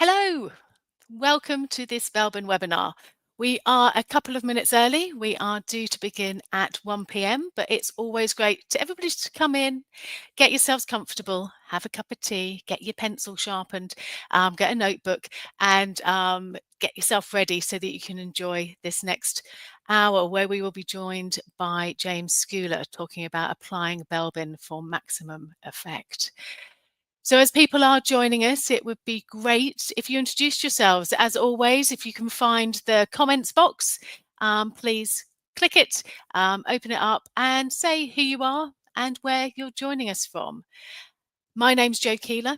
Hello, welcome to this Belbin webinar. We are a couple of minutes early. We are due to begin at 1 p.m, but it's always great to everybody to come in, get yourselves comfortable, have a cup of tea, get your pencil sharpened, get a notebook and get yourself ready so that you can enjoy this next hour where we will be joined by James Scouller talking about applying Belbin for maximum effect. So as people are joining us, it would be great if you introduced yourselves. As always, if you can find the comments box, please click it, open it up and say who you are and where you're joining us from. My name's Jo Keeler.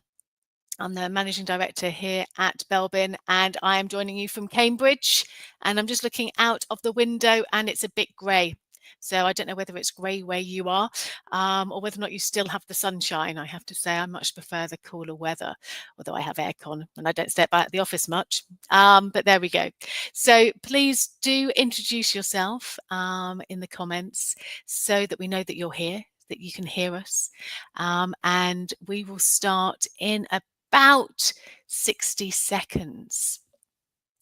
I'm the Managing Director here at Belbin and I am joining you from Cambridge, and I'm just looking out of the window and it's a bit grey. So I don't know whether it's grey where you are or whether or not you still have the sunshine. I have to say I much prefer the cooler weather, although I have aircon and I don't step out of the office much. But there we go. So please do introduce yourself in the comments so that we know that you're here, that you can hear us. And we will start in about 60 seconds.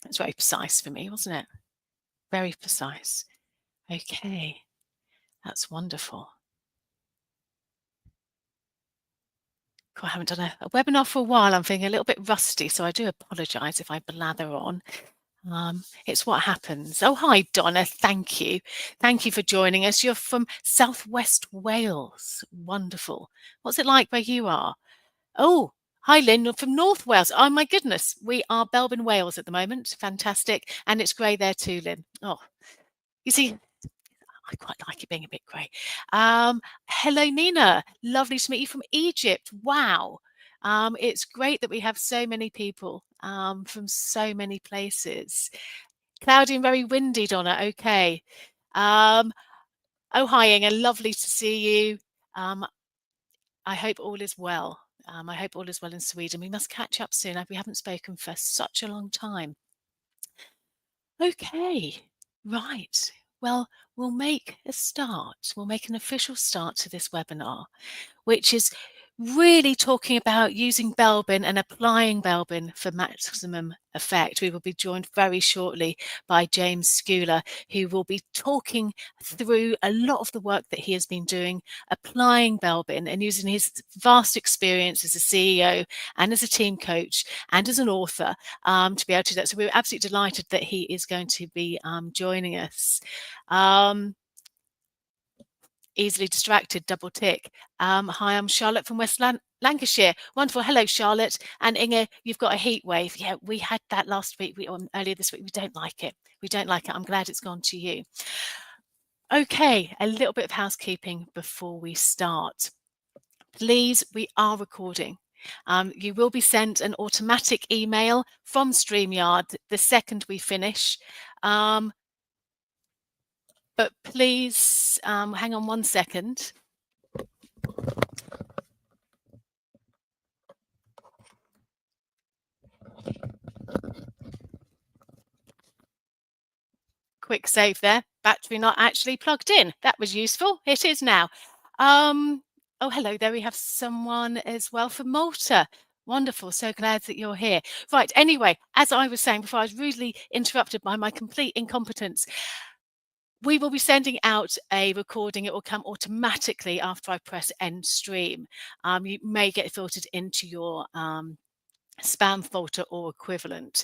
That's very precise for me, wasn't it? Very precise. Okay, that's wonderful. I haven't done a webinar for a while. I'm feeling a little bit rusty, so I do apologise if I blather on. It's what happens. Oh, hi, Donna. Thank you. Thank you for joining us. You're from Southwest Wales. Wonderful. What's it like where you are? Oh, hi, Lynn. You're from North Wales. Oh, my goodness. We are Belbin, Wales at the moment. Fantastic. And it's grey there too, Lynn. Oh, you see, I quite like it being a bit grey. Hello, Nina. Lovely to meet you from Egypt. Wow. It's great that we have so many people from so many places. Cloudy and very windy, Donna. Okay. Oh, hi, Inga. Lovely to see you. I hope all is well. I hope all is well in Sweden. We must catch up soon. We haven't spoken for such a long time. Okay, right. Well, we'll make a start. We'll make an official start to this webinar, which is really talking about using Belbin and applying Belbin for maximum effect. We will be joined very shortly by James Scouller, who will be talking through a lot of the work that he has been doing, applying Belbin and using his vast experience as a CEO and as a team coach and as an author to be able to do that. So we're absolutely delighted that he is going to be joining us. Easily distracted, double tick. Hi, I'm Charlotte from West Lancashire. Wonderful. Hello, Charlotte. And Inge, you've got a heat wave. Yeah, we had that last week, earlier this week. We don't like it. We don't like it. I'm glad it's gone to you. Okay, a little bit of housekeeping before we start. Please, we are recording. You will be sent an automatic email from StreamYard the second we finish. But please hang on 1 second. Quick save there. Battery not actually plugged in. That was useful. It is now. Oh, hello there. We have someone as well from Malta. Wonderful. So glad that you're here. Right. Anyway, as I was saying before, I was rudely interrupted by my complete incompetence. We will be sending out a recording. It will come automatically after I press end stream. You may get filtered into your spam folder or equivalent.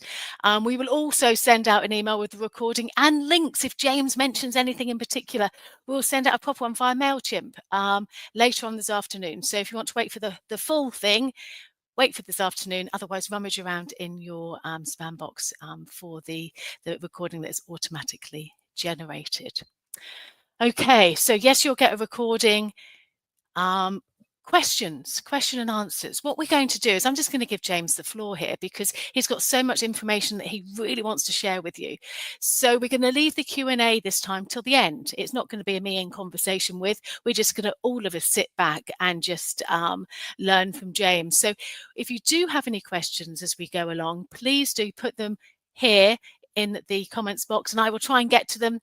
We will also send out an email with the recording and links. If James mentions anything in particular, we'll send out a proper one via MailChimp later on this afternoon. So if you want to wait for the full thing, wait for this afternoon. Otherwise, rummage around in your spam box for the recording that is automatically generated. Okay, so yes, you'll get a recording. Question and answers. What we're going to do is I'm just going to give James the floor here because he's got so much information that he really wants to share with you. So we're going to leave the Q&A this time till the end. It's not going to be a me in conversation with. We're just going to all of us sit back and just learn from James. So if you do have any questions as we go along, please do put them here in the comments box and I will try and get to them.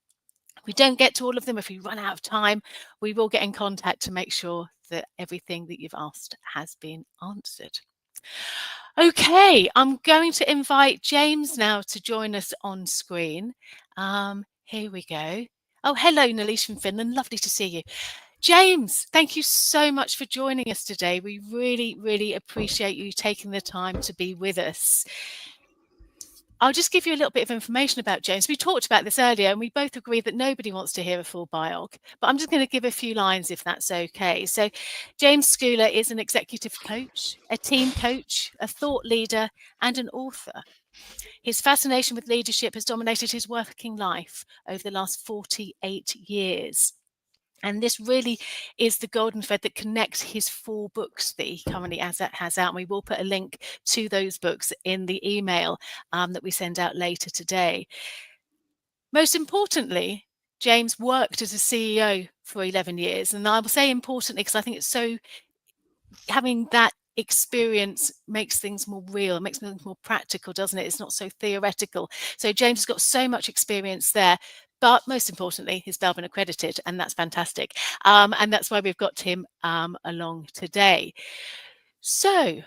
If we don't get to all of them, if we run out of time, we will get in contact to make sure that everything that you've asked has been answered. Okay, I'm going to invite James now to join us on screen. Here we go. Oh, hello, Nalish from Finland. Lovely to see you. James, thank you so much for joining us today. We really, really appreciate you taking the time to be with us. I'll just give you a little bit of information about James. We talked about this earlier, and we both agree that nobody wants to hear a full biog, but I'm just going to give a few lines if that's okay. So James Scouller is an executive coach, a team coach, a thought leader, and an author. His fascination with leadership has dominated his working life over the last 48 years. And this really is the golden thread that connects his 4 books that he currently has out. And we will put a link to those books in the email that we send out later today. Most importantly, James worked as a CEO for 11 years. And I will say importantly, because I think it's so, having that experience makes things more real, makes things more practical, doesn't it? It's not so theoretical. So James has got so much experience there. But most importantly, he's Belbin accredited, and that's fantastic. And that's why we've got him along today. So,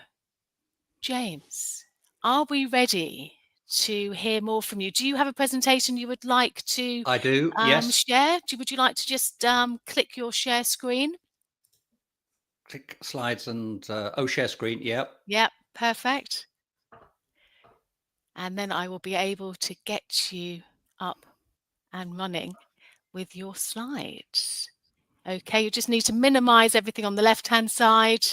James, are we ready to hear more from you? Do you have a presentation you would like to I do, yes. share? Would you like to just click your share screen? Click slides and share screen. Yep. Yep, perfect. And then I will be able to get you up and running with your slides. Okay, you just need to minimize everything on the left-hand side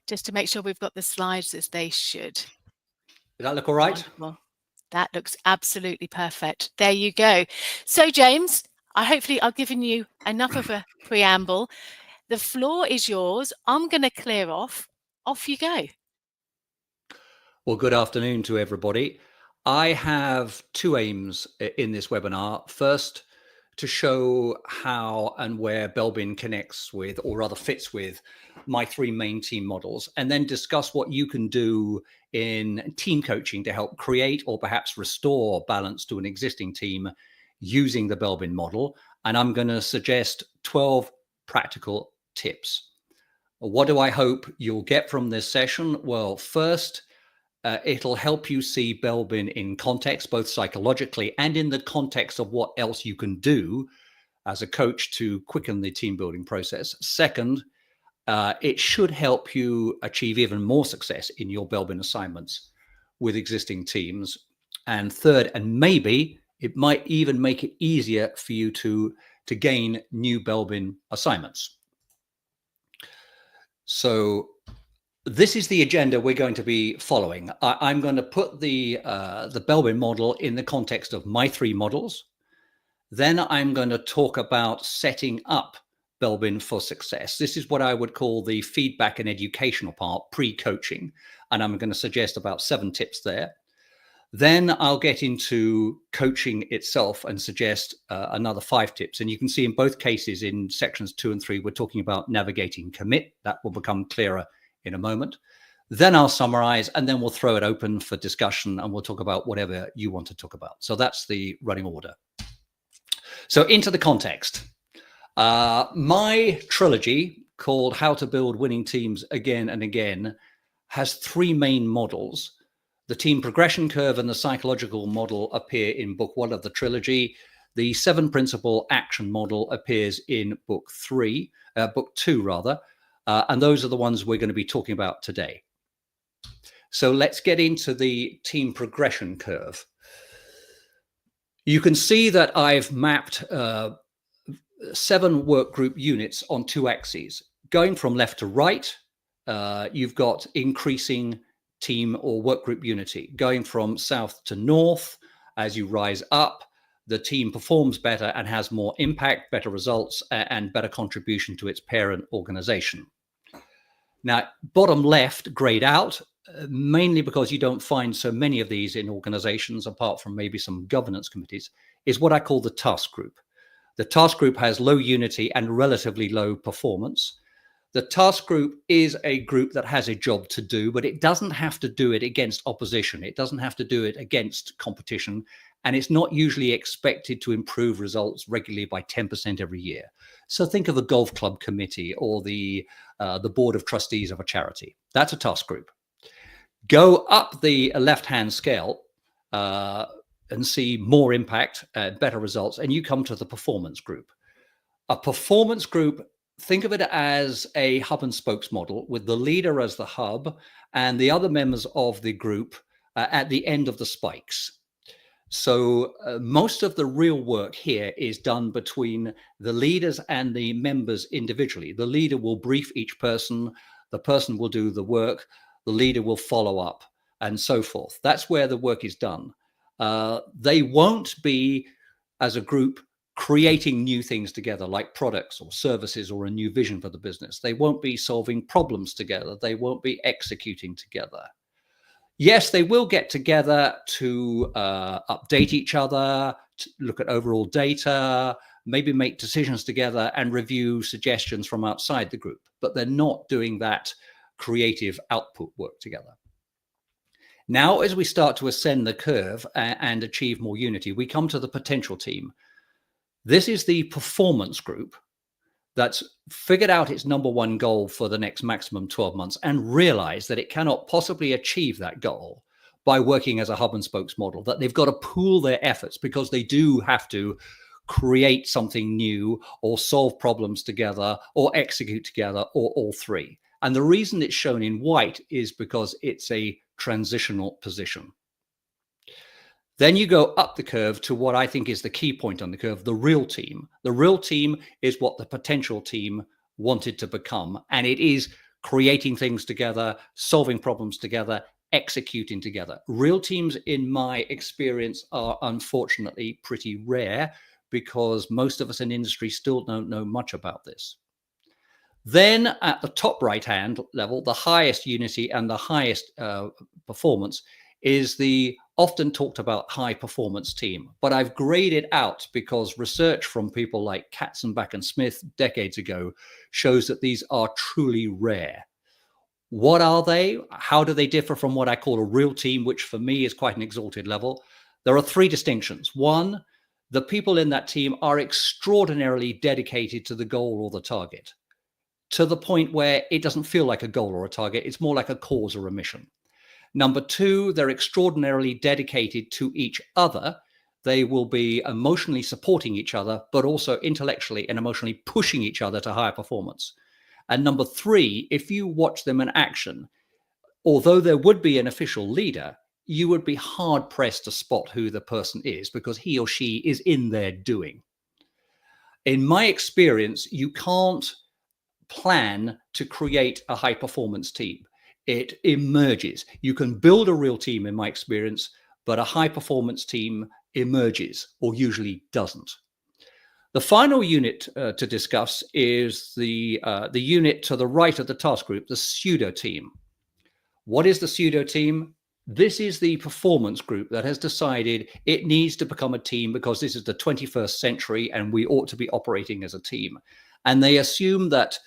just to make sure we've got the slides as they should. Does that look all right? Wonderful. That looks absolutely perfect. There you go. So, James, hopefully I've given you enough of a preamble. The floor is yours. I'm going to clear off. Off you go. Well, good afternoon to everybody. I have 2 aims in this webinar. First, to show how and where Belbin connects with, or rather fits with, my 3 main team models, and then discuss what you can do in team coaching to help create or perhaps restore balance to an existing team using the Belbin model. And I'm going to suggest 12 practical tips. What do I hope you'll get from this session? Well, first, it'll help you see Belbin in context, both psychologically and in the context of what else you can do as a coach to quicken the team building process. Second, it should help you achieve even more success in your Belbin assignments with existing teams. And third, and maybe it might even make it easier for you to gain new Belbin assignments. So this is the agenda we're going to be following. I'm going to put the Belbin model in the context of my 3 models. Then I'm going to talk about setting up Belbin for success. This is what I would call the feedback and educational part, pre-coaching. And I'm going to suggest about 7 tips there. Then I'll get into coaching itself and suggest another 5 tips. And you can see in both cases in sections 2 and 3, we're talking about navigating commit. That will become clearer in a moment. Then I'll summarize, and then we'll throw it open for discussion, and we'll talk about whatever you want to talk about. So that's the running order. So into the context. My trilogy, called How to Build Winning Teams Again and Again, has 3 main models. The team progression curve and the psychological model appear in book 1 of the trilogy. The 7 principle action model appears in book 2 rather. And those are the ones we're going to be talking about today. So let's get into the team progression curve. You can see that I've mapped 7 work group units on 2 axes. Going from left to right, you've got increasing team or work group unity. Going from south to north, as you rise up, the team performs better and has more impact, better results, and better contribution to its parent organization. Now, bottom left, grayed out, mainly because you don't find so many of these in organizations, apart from maybe some governance committees, is what I call the task group. The task group has low unity and relatively low performance. The task group is a group that has a job to do, but it doesn't have to do it against opposition. It doesn't have to do it against competition. And it's not usually expected to improve results regularly by 10% every year. So think of a golf club committee or the board of trustees of a charity. That's a task group. Go up the left-hand scale and see more impact, better results, and you come to the performance group. A performance group, think of it as a hub and spokes model with the leader as the hub and the other members of the group at the end of the spikes. So most of the real work here is done between the leaders and the members individually. The leader will brief each person, the person will do the work, the leader will follow up, and so forth. That's where the work is done. They won't be, as a group, creating new things together, like products or services or a new vision for the business. They won't be solving problems together. They won't be executing together. Yes, they will get together to update each other, to look at overall data, maybe make decisions together and review suggestions from outside the group, but they're not doing that creative output work together. Now, as we start to ascend the curve and achieve more unity, we come to the potential team. This is the performance group that's figured out its number one goal for the next maximum 12 months and realized that it cannot possibly achieve that goal by working as a hub and spokes model, that they've got to pool their efforts because they do have to create something new or solve problems together or execute together or all three. And the reason it's shown in white is because it's a transitional position. Then you go up the curve to what I think is the key point on the curve, the real team. The real team is what the potential team wanted to become. And it is creating things together, solving problems together, executing together. Real teams, in my experience, are unfortunately pretty rare because most of us in industry still don't know much about this. Then at the top right-hand level, the highest unity and the highest performance is the often talked about high performance team, but I've graded out because research from people like Katzenbach and Smith decades ago shows that these are truly rare. What are they? How do they differ from what I call a real team, which for me is quite an exalted level? There are three distinctions. One, the people in that team are extraordinarily dedicated to the goal or the target, to the point where it doesn't feel like a goal or a target. It's more like a cause or a mission. Number two, they're extraordinarily dedicated to each other. They will be emotionally supporting each other, but also intellectually and emotionally pushing each other to higher performance. And number three, if you watch them in action, although there would be an official leader, you would be hard pressed to spot who the person is because he or she is in there doing. In my experience, you can't plan to create a high performance team. It emerges. You can build a real team, in my experience, but a high performance team emerges or usually doesn't. The final unit to discuss is the unit to the right of the task group, the pseudo team. What is the pseudo team? This is the performance group that has decided it needs to become a team because this is the 21st century and we ought to be operating as a team. And they assume that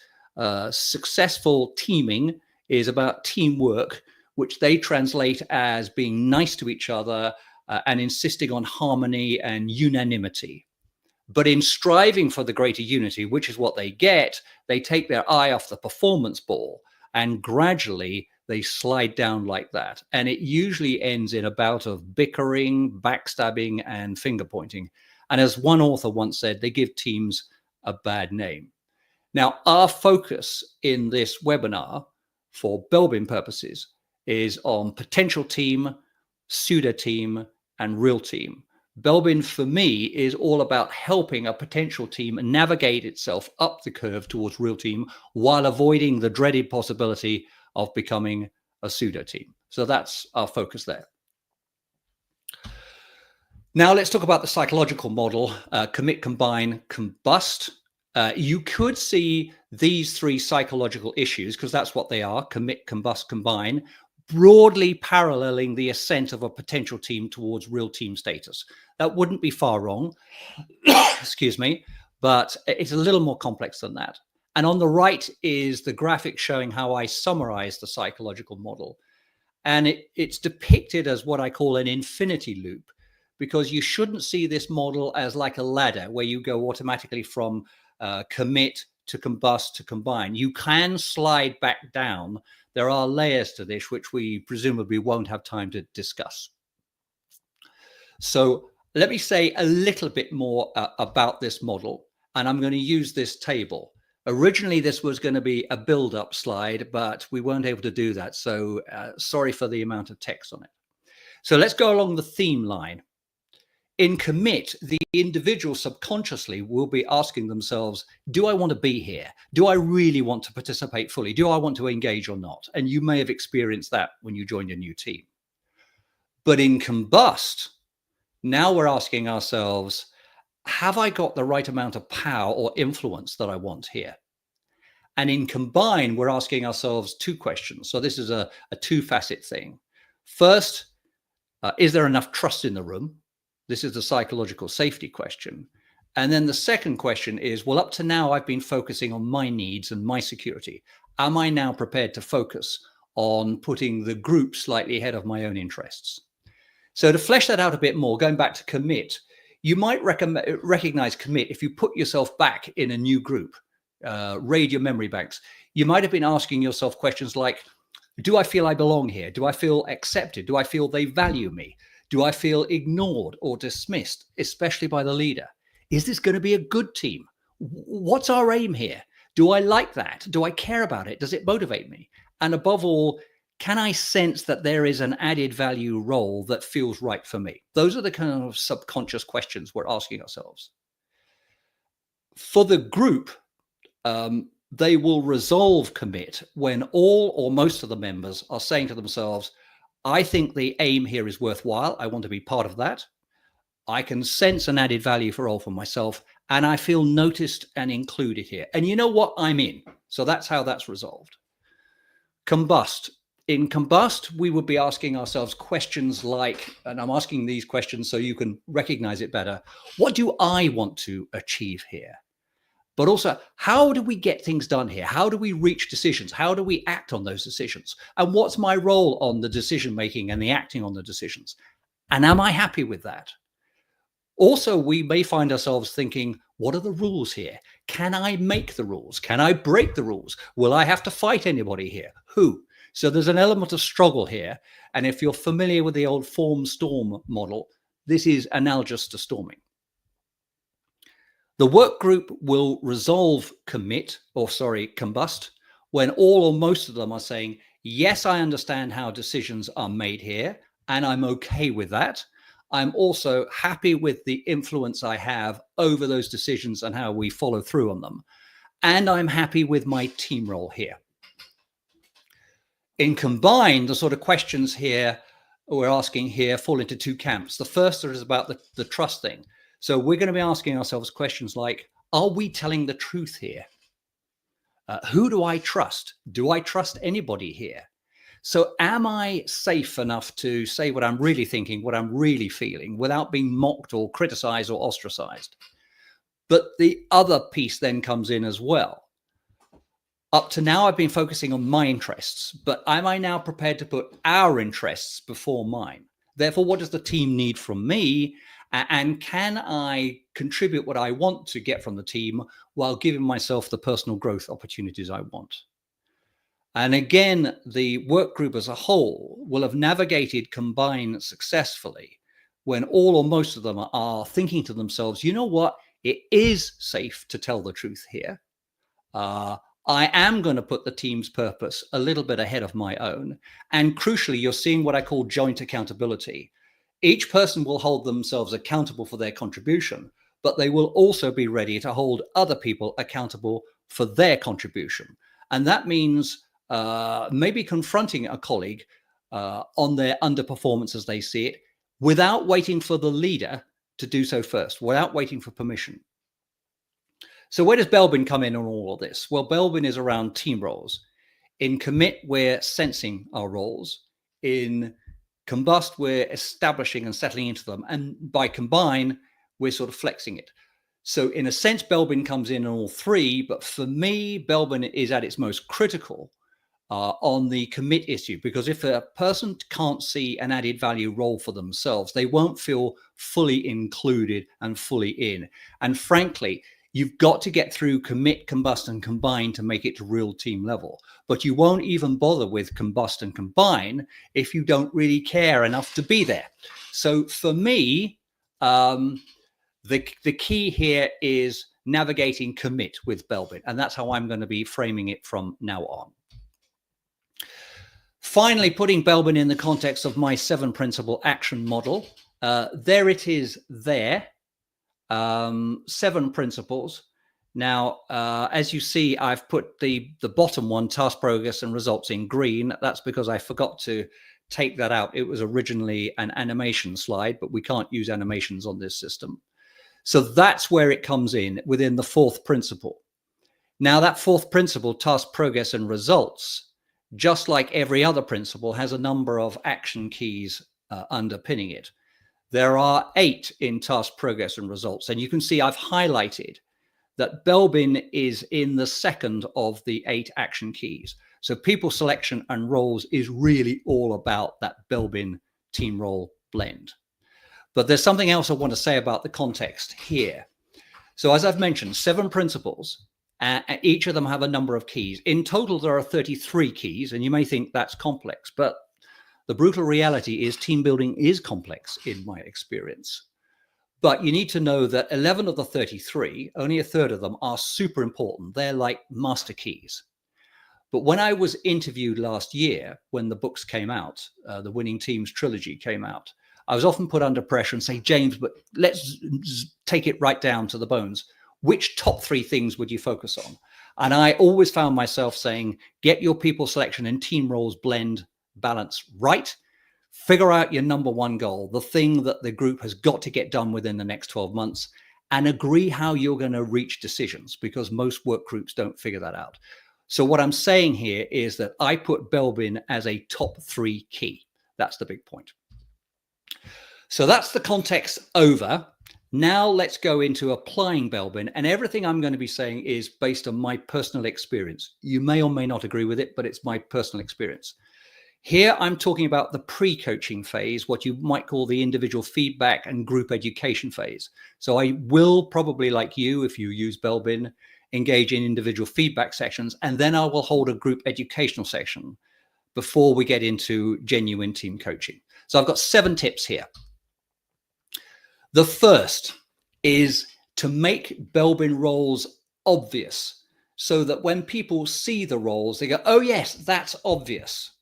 successful teaming is about teamwork, which they translate as being nice to each other and insisting on harmony and unanimity. But in striving for the greater unity, which is what they get, they take their eye off the performance ball and gradually they slide down like that. And it usually ends in a bout of bickering, backstabbing, and finger pointing. And as one author once said, they give teams a bad name. Now, our focus in this webinar for Belbin purposes is on potential team, pseudo team, and real team. Belbin, for me, is all about helping a potential team navigate itself up the curve towards real team while avoiding the dreaded possibility of becoming a pseudo team. So that's our focus there. Now let's talk about the psychological model, commit, combine, combust. You could see these three psychological issues, because that's what they are, commit, combust, combine, broadly paralleling the ascent of a potential team towards real team status. That wouldn't be far wrong, excuse me, but it's a little more complex than that. And on the right is the graphic showing how I summarize the psychological model. And it's depicted as what I call an infinity loop, because you shouldn't see this model as like a ladder where you go automatically from commit to combust to combine. You can slide back down, There are layers to this, which we presumably won't have time to discuss. So let me say a little bit more about this model, and I'm going to use this table. Originally, this was going to be a build-up slide, but we weren't able to do that. So sorry for the amount of text on it. So let's go along the theme line. In commit, the individual subconsciously will be asking themselves, do I want to be here? Do I really want to participate fully? Do I want to engage or not? And you may have experienced that when you joined a new team. But in combust, now we're asking ourselves, have I got the right amount of power or influence that I want here? And in combine, we're asking ourselves two questions. So this is a two-facet thing. First, is there enough trust in the room? This is the psychological safety question. And then the second question is, well, up to now, I've been focusing on my needs and my security. Am I now prepared to focus on putting the group slightly ahead of my own interests? So to flesh that out a bit more, going back to commit, you might recognize commit if you put yourself back in a new group, raid your memory banks. You might have been asking yourself questions like, do I feel I belong here? Do I feel accepted? Do I feel they value me? Do I feel ignored or dismissed, especially by the leader? Is this going to be a good team? What's our aim here? Do I like that? Do I care about it? Does it motivate me? And above all, can I sense that there is an added value role that feels right for me? Those are the kind of subconscious questions we're asking ourselves. For the group, they will resolve commit when all or most of the members are saying to themselves, I think the aim here is worthwhile. I want to be part of that. I can sense an added value for all for myself, and I feel noticed and included here. And you know what? I'm in. So that's how that's resolved. Combust. In combust, we would be asking ourselves questions like, and I'm asking these questions so you can recognize it better. What do I want to achieve here? But also, how do we get things done here? How do we reach decisions? How do we act on those decisions? And what's my role on the decision making and the acting on the decisions? And am I happy with that? Also, we may find ourselves thinking, what are the rules here? Can I make the rules? Can I break the rules? Will I have to fight anybody here? Who? So there's an element of struggle here. And if you're familiar with the old form-storm model, this is analogous to storming. The work group will resolve combust, when all or most of them are saying, yes, I understand how decisions are made here, and I'm okay with that. I'm also happy with the influence I have over those decisions and how we follow through on them. And I'm happy with my team role here. In combine, the sort of questions here we're asking here fall into two camps. The first is about the trust thing. So we're going to be asking ourselves questions like, are we telling the truth here? Who do I trust? Do I trust anybody here? So am I safe enough to say what I'm really thinking, what I'm really feeling, without being mocked or criticized or ostracized? But the other piece then comes in as well. Up to now, I've been focusing on my interests, but am I now prepared to put our interests before mine? Therefore, what does the team need from me? And can I contribute what I want to get from the team while giving myself the personal growth opportunities I want? And again, the work group as a whole will have navigated combine successfully when all or most of them are thinking to themselves, you know what? It is safe to tell the truth here. I am going to put the team's purpose a little bit ahead of my own. And crucially, you're seeing what I call joint accountability. Each person will hold themselves accountable for their contribution, but they will also be ready to hold other people accountable for their contribution. And that means maybe confronting a colleague on their underperformance as they see it, without waiting for the leader to do so first, without waiting for permission. So where does Belbin come in on all of this? Well, Belbin is around team roles. In commit, we're sensing our roles. In combust, we're establishing and settling into them. And by combine, we're sort of flexing it. So in a sense, Belbin comes in all three. But for me, Belbin is at its most critical on the commit issue, because if a person can't see an added value role for themselves, they won't feel fully included and fully in. And frankly, You've got to get through commit, combust, and combine to make it to real team level. But you won't even bother with combust and combine if you don't really care enough to be there. So for me, the key here is navigating commit with Belbin, and that's how I'm going to be framing it from now on. Finally, putting Belbin in the context of my 7-principle action model, there it is there, 7 principles. Now, as you see, I've put the bottom one, task progress and results, in green. That's because I forgot to take that out. It was originally an animation slide, but we can't use animations on this system. So that's where it comes in within the 4th principle. Now, that 4th principle, task progress and results, just like every other principle, has a number of action keys underpinning it. There are 8 in task progress and results. And you can see I've highlighted that Belbin is in the 2nd of the 8 action keys. So people selection and roles is really all about that Belbin team role blend. But there's something else I want to say about the context here. So as I've mentioned, 7 principles. Each of them have a number of keys. In total, there are 33 keys, and you may think that's complex, but the brutal reality is team building is complex in my experience. But you need to know that 11 of the 33, only a third of them, are super important. They're like master keys. But when I was interviewed last year, when the books came out, the Winning Teams trilogy came out, I was often put under pressure and say, James, but let's take it right down to the bones. Which top 3 things would you focus on? And I always found myself saying, get your people selection and team roles blend balance right. Figure out your number 1 goal, the thing that the group has got to get done within the next 12 months, and agree how you're going to reach decisions, because most work groups don't figure that out. So what I'm saying here is that I put Belbin as a top 3 key. That's the big point. So that's the context over. Now let's go into applying Belbin, and everything I'm going to be saying is based on my personal experience. You may or may not agree with it, but it's my personal experience. Here I'm talking about the pre-coaching phase, what you might call the individual feedback and group education phase. So I will probably, like you, if you use Belbin, engage in individual feedback sections, and then I will hold a group educational session before we get into genuine team coaching. So I've got 7 tips here. The first is to make Belbin roles obvious, so that when people see the roles, they go, oh yes, that's obvious.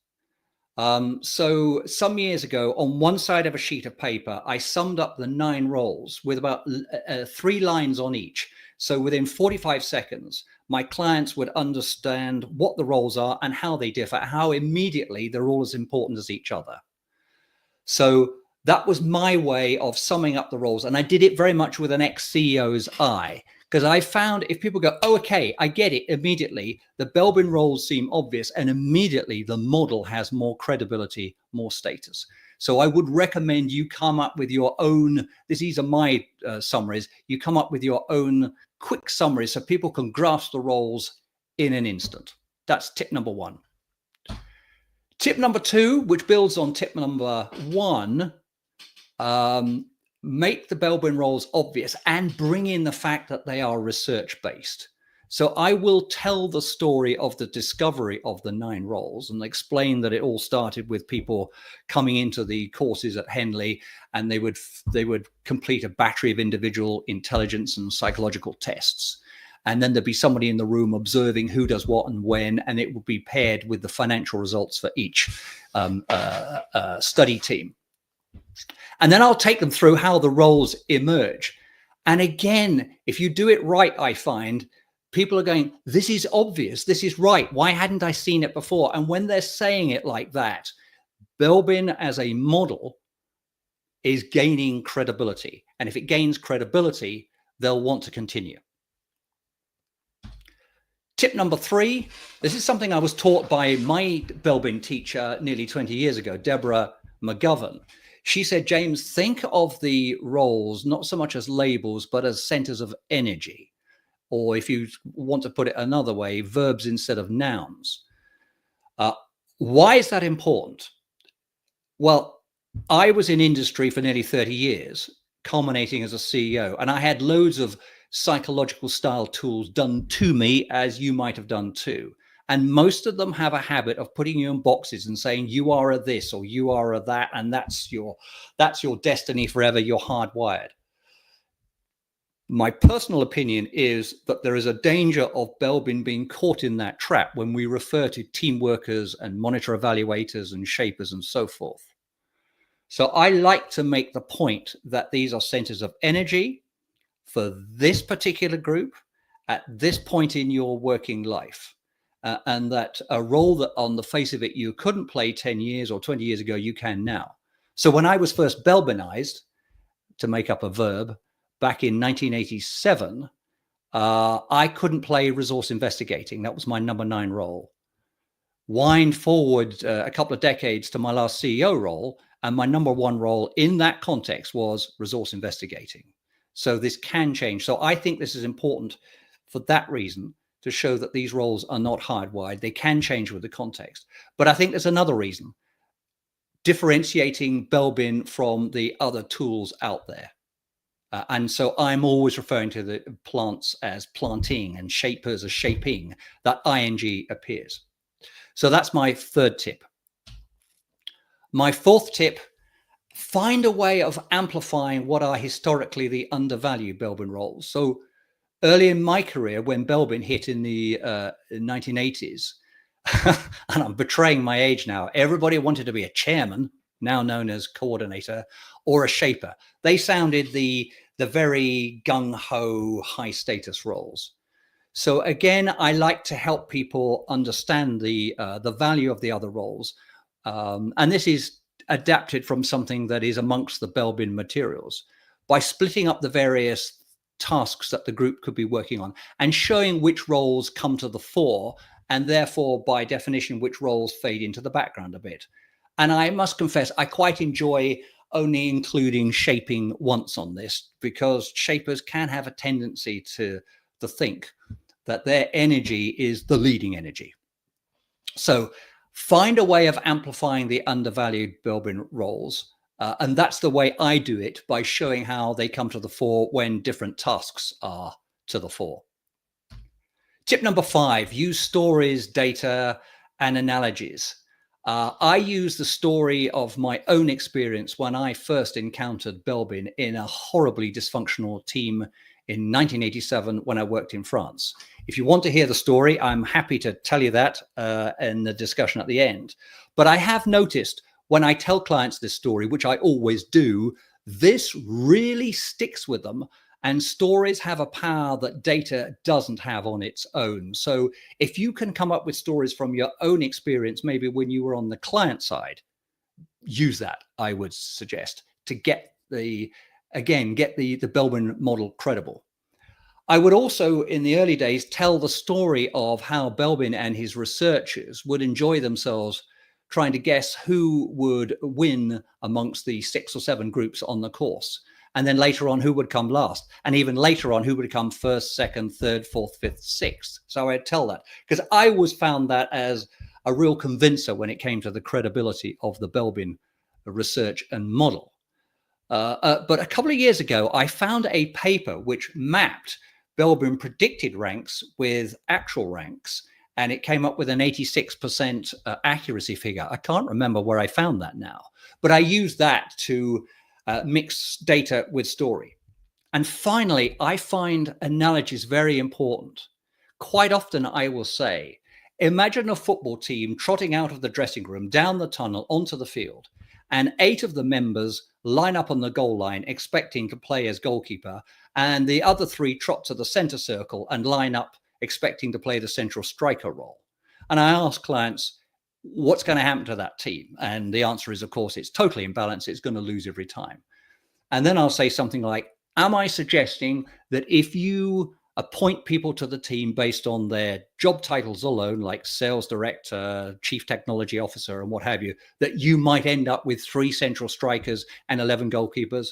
So some years ago, on one side of a sheet of paper, I summed up the 9 roles with about 3 lines on each. So within 45 seconds, my clients would understand what the roles are and how they differ, how immediately they're all as important as each other. So that was my way of summing up the roles. And I did it very much with an ex-CEO's eye, because I found if people go, oh, okay, I get it immediately, the Belbin roles seem obvious, and immediately the model has more credibility, more status. So I would recommend you come up with your own, these are my summaries, you come up with your own quick summaries so people can grasp the roles in an instant. That's tip number 1. Tip number 2, which builds on tip number 1, make the Belbin roles obvious and bring in the fact that they are research-based. So I will tell the story of the discovery of the 9 roles and explain that it all started with people coming into the courses at Henley, and they would complete a battery of individual intelligence and psychological tests. And then there'd be somebody in the room observing who does what and when, and it would be paired with the financial results for each study team. And then I'll take them through how the roles emerge. And again, if you do it right, I find people are going, this is obvious, this is right. Why hadn't I seen it before? And when they're saying it like that, Belbin as a model is gaining credibility. And if it gains credibility, they'll want to continue. Tip number 3, this is something I was taught by my Belbin teacher nearly 20 years ago, Deborah McGovern. She said, James, think of the roles not so much as labels, but as centers of energy. Or if you want to put it another way, verbs instead of nouns. Why is that important? Well, I was in industry for nearly 30 years, culminating as a CEO, and I had loads of psychological style tools done to me as you might have done too. And most of them have a habit of putting you in boxes and saying you are a this or you are a that, and that's your destiny forever. You're hardwired. My personal opinion is that there is a danger of Belbin being caught in that trap when we refer to team workers and monitor evaluators and shapers and so forth. So I like to make the point that these are centers of energy for this particular group at this point in your working life. And that a role that on the face of it you couldn't play 10 years or 20 years ago, you can now. So when I was first Belbinized, to make up a verb, back in 1987, I couldn't play resource investigating. That was my number 9 role. Wind forward a couple of decades to my last CEO role, and my number 1 role in that context was resource investigating. So this can change. So I think this is important for that reason, to show that these roles are not hardwired. They can change with the context. But I think there's another reason, differentiating Belbin from the other tools out there. And so I'm always referring to the plants as planting and shapers as shaping. That ing appears. So that's my 3rd tip. My 4th tip, find a way of amplifying what are historically the undervalued Belbin roles. So early in my career, when Belbin hit in the 1980s, and I'm betraying my age now, everybody wanted to be a chairman, now known as coordinator, or a shaper. They sounded the very gung-ho, high-status roles. So again, I like to help people understand the value of the other roles. And this is adapted from something that is amongst the Belbin materials, by splitting up the various tasks that the group could be working on and showing which roles come to the fore, and therefore, by definition, which roles fade into the background a bit. And I must confess, I quite enjoy only including shaping once on this, because shapers can have a tendency to think that their energy is the leading energy. So find a way of amplifying the undervalued Belbin roles. And that's the way I do it, by showing how they come to the fore when different tasks are to the fore. Tip number 5, use stories, data, and analogies. I use the story of my own experience when I first encountered Belbin in a horribly dysfunctional team in 1987 when I worked in France. If you want to hear the story, I'm happy to tell you that in the discussion at the end. But I have noticed when I tell clients this story, which I always do, this really sticks with them. And stories have a power that data doesn't have on its own. So if you can come up with stories from your own experience, maybe when you were on the client side, use that, I would suggest, to get the Belbin model credible. I would also, in the early days, tell the story of how Belbin and his researchers would enjoy themselves trying to guess who would win amongst the 6 or 7 groups on the course. And then later on, who would come last, and even later on, who would come first, second, third, fourth, fifth, sixth. So I'd tell that, because I always found that as a real convincer when it came to the credibility of the Belbin research and model. But a couple of years ago, I found a paper which mapped Belbin predicted ranks with actual ranks, and it came up with an 86% accuracy figure. I can't remember where I found that now, but I used that to mix data with story. And finally, I find analogies very important. Quite often I will say, imagine a football team trotting out of the dressing room, down the tunnel, onto the field, and 8 of the members line up on the goal line expecting to play as goalkeeper, and the other 3 trot to the center circle and line up expecting to play the central striker role. And I ask clients, what's going to happen to that team? And the answer is, of course, it's totally imbalanced. It's going to lose every time. And then I'll say something like, am I suggesting that if you appoint people to the team based on their job titles alone, like sales director, chief technology officer, and what have you, that you might end up with 3 central strikers and 11 goalkeepers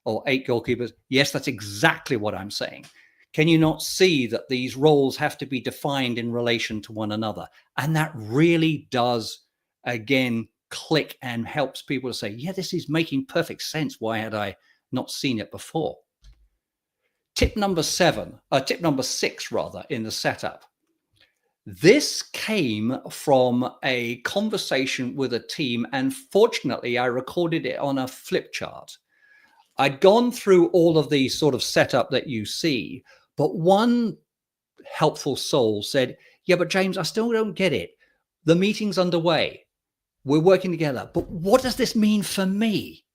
or 8 goalkeepers? Yes, that's exactly what I'm saying. Can you not see that these roles have to be defined in relation to one another? And that really does, again, click and helps people to say, yeah, this is making perfect sense. Why had I not seen it before? tip number 6 rather, in the setup. This came from a conversation with a team, and fortunately, I recorded it on a flip chart. I'd gone through all of the sort of setup that you see, but one helpful soul said, yeah, but James, I still don't get it. The meeting's underway. We're working together. But what does this mean for me?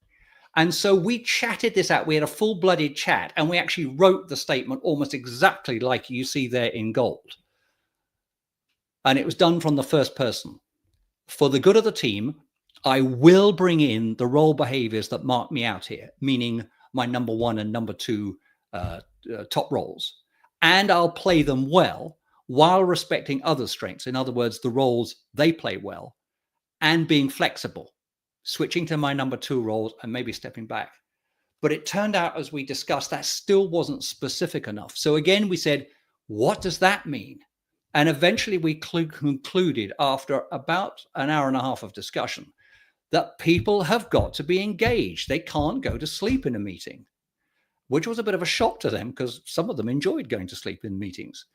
And so we chatted this out. We had a full-blooded chat, and we actually wrote the statement almost exactly like you see there in gold. And it was done from the first person. For the good of the team, I will bring in the role behaviors that mark me out here, meaning my number 1 and number 2 top roles. And I'll play them well while respecting other strengths. In other words, the roles they play well, and being flexible, switching to my number 2 roles and maybe stepping back. But it turned out, as we discussed, that still wasn't specific enough. So again, we said, what does that mean? And eventually we concluded, after about an hour and a half of discussion, that people have got to be engaged. They can't go to sleep in a meeting, which was a bit of a shock to them because some of them enjoyed going to sleep in meetings.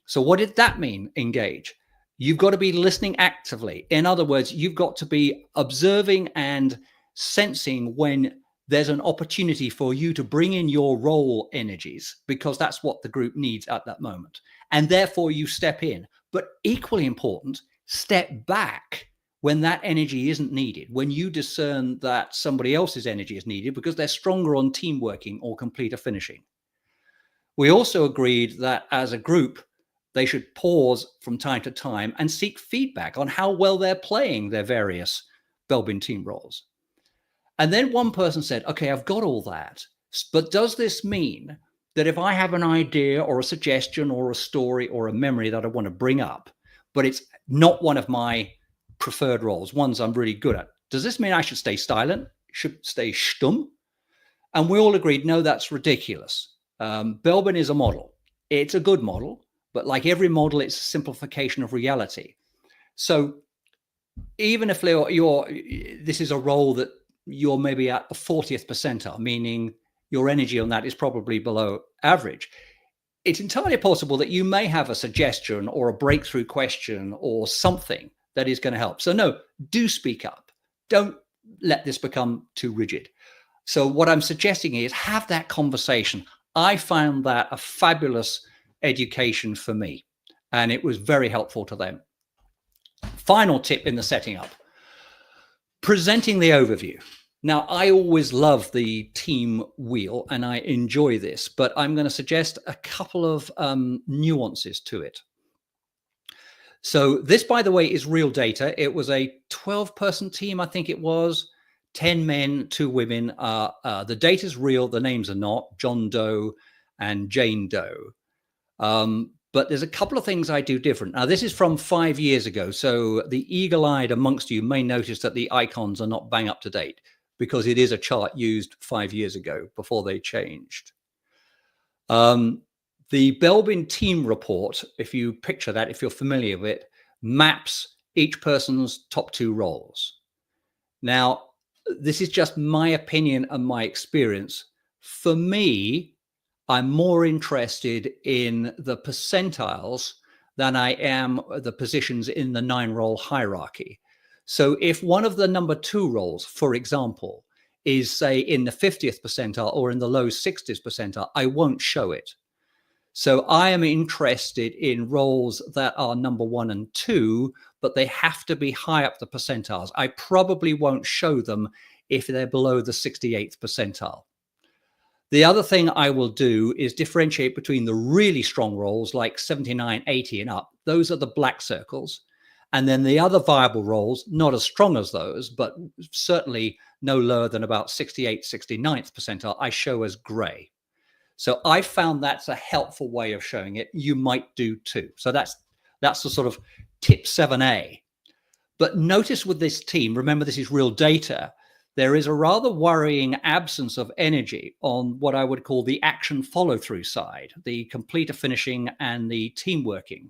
So what did that mean, engage? You've got to be listening actively. In other words, you've got to be observing and sensing when there's an opportunity for you to bring in your role energies, because that's what the group needs at that moment. And therefore you step in. But equally important, step back when that energy isn't needed, when you discern that somebody else's energy is needed because they're stronger on team working or completer finishing. We also agreed that as a group, they should pause from time to time and seek feedback on how well they're playing their various Belbin team roles. And then one person said, okay, I've got all that, but does this mean that if I have an idea or a suggestion or a story or a memory that I want to bring up, but it's not one of my preferred roles, ones I'm really good at, does this mean I should stay silent, should stay stumm? And we all agreed, no, that's ridiculous. Belbin is a model. It's a good model, but like every model, it's a simplification of reality. So even if this is a role that you're maybe at the 40th percentile, meaning your energy on that is probably below average, it's entirely possible that you may have a suggestion or a breakthrough question or something that is going to help. So no, do speak up. Don't let this become too rigid. So what I'm suggesting is have that conversation. I found that a fabulous education for me, and it was very helpful to them. Final tip in the setting up, presenting the overview. Now, I always love the team wheel and I enjoy this, but I'm going to suggest a couple of nuances to it. So this, by the way, is real data. It was a 12-person team, I think it was, 10 men, 2 women. The data's real, the names are not, John Doe and Jane Doe. But there's a couple of things I do different. Now, this is from 5 years ago, so the eagle-eyed amongst you may notice that the icons are not bang up to date, because it is a chart used 5 years ago before they changed. The Belbin team report, if you picture that, if you're familiar with it, maps each person's top 2 roles. Now, this is just my opinion and my experience. For me, I'm more interested in the percentiles than I am the positions in the 9-role hierarchy. So if one of the number 2 roles, for example, is say in the 50th percentile or in the low 60th percentile, I won't show it. So I am interested in roles that are number 1 and 2, but they have to be high up the percentiles. I probably won't show them if they're below the 68th percentile. The other thing I will do is differentiate between the really strong roles like 79, 80 and up. Those are the black circles. And then the other viable roles, not as strong as those, but certainly no lower than about 68, 69th percentile, I show as gray. So I found that's a helpful way of showing it. You might do too. So that's the sort of tip 7A. But notice with this team, remember this is real data, there is a rather worrying absence of energy on what I would call the action follow-through side, the completer finishing and the team working.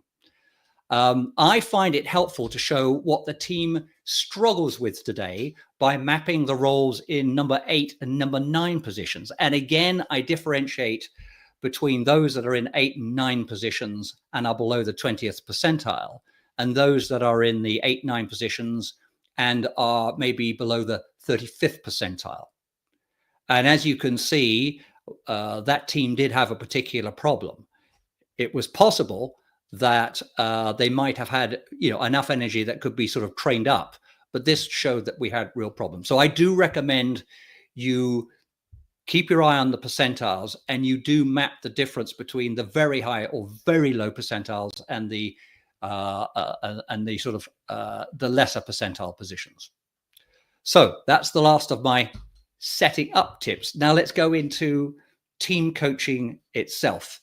I find it helpful to show what the team struggles with today by mapping the roles in number 8 and number 9 positions. And again, I differentiate between those that are in 8 and 9 positions and are below the 20th percentile, and those that are in the 8, 9 positions and are maybe below the 35th percentile. And as you can see, that team did have a particular problem. It was possible that they might have had, enough energy that could be sort of trained up, but this showed that we had real problems. So I do recommend you keep your eye on the percentiles, and you do map the difference between the very high or very low percentiles and the sort of the lesser percentile positions. So that's the last of my setting up tips. Now let's go into team coaching itself.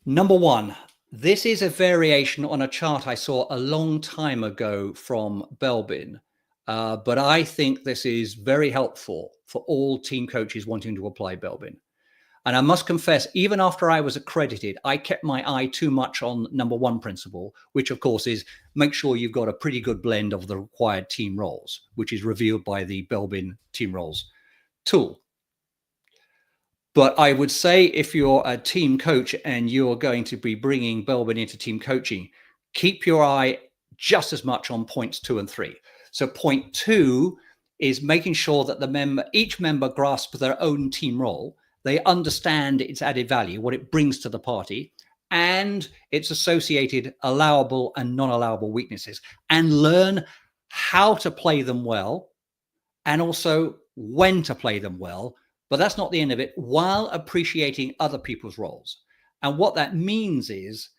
Number one, this is a variation on a chart I saw a long time ago from Belbin, but I think this is very helpful for all team coaches wanting to apply Belbin. And I must confess, even after I was accredited, I kept my eye too much on number one principle, which of course is make sure you've got a pretty good blend of the required team roles, which is revealed by the Belbin team roles tool. But I would say if you're a team coach and you're going to be bringing Belbin into team coaching, keep your eye just as much on points 2 and 3. So point 2 is making sure that each member grasps their own team role. They understand its added value, what it brings to the party, and its associated allowable and non-allowable weaknesses, and learn how to play them well and also when to play them well. But that's not the end of it, while appreciating other people's roles. And what that means is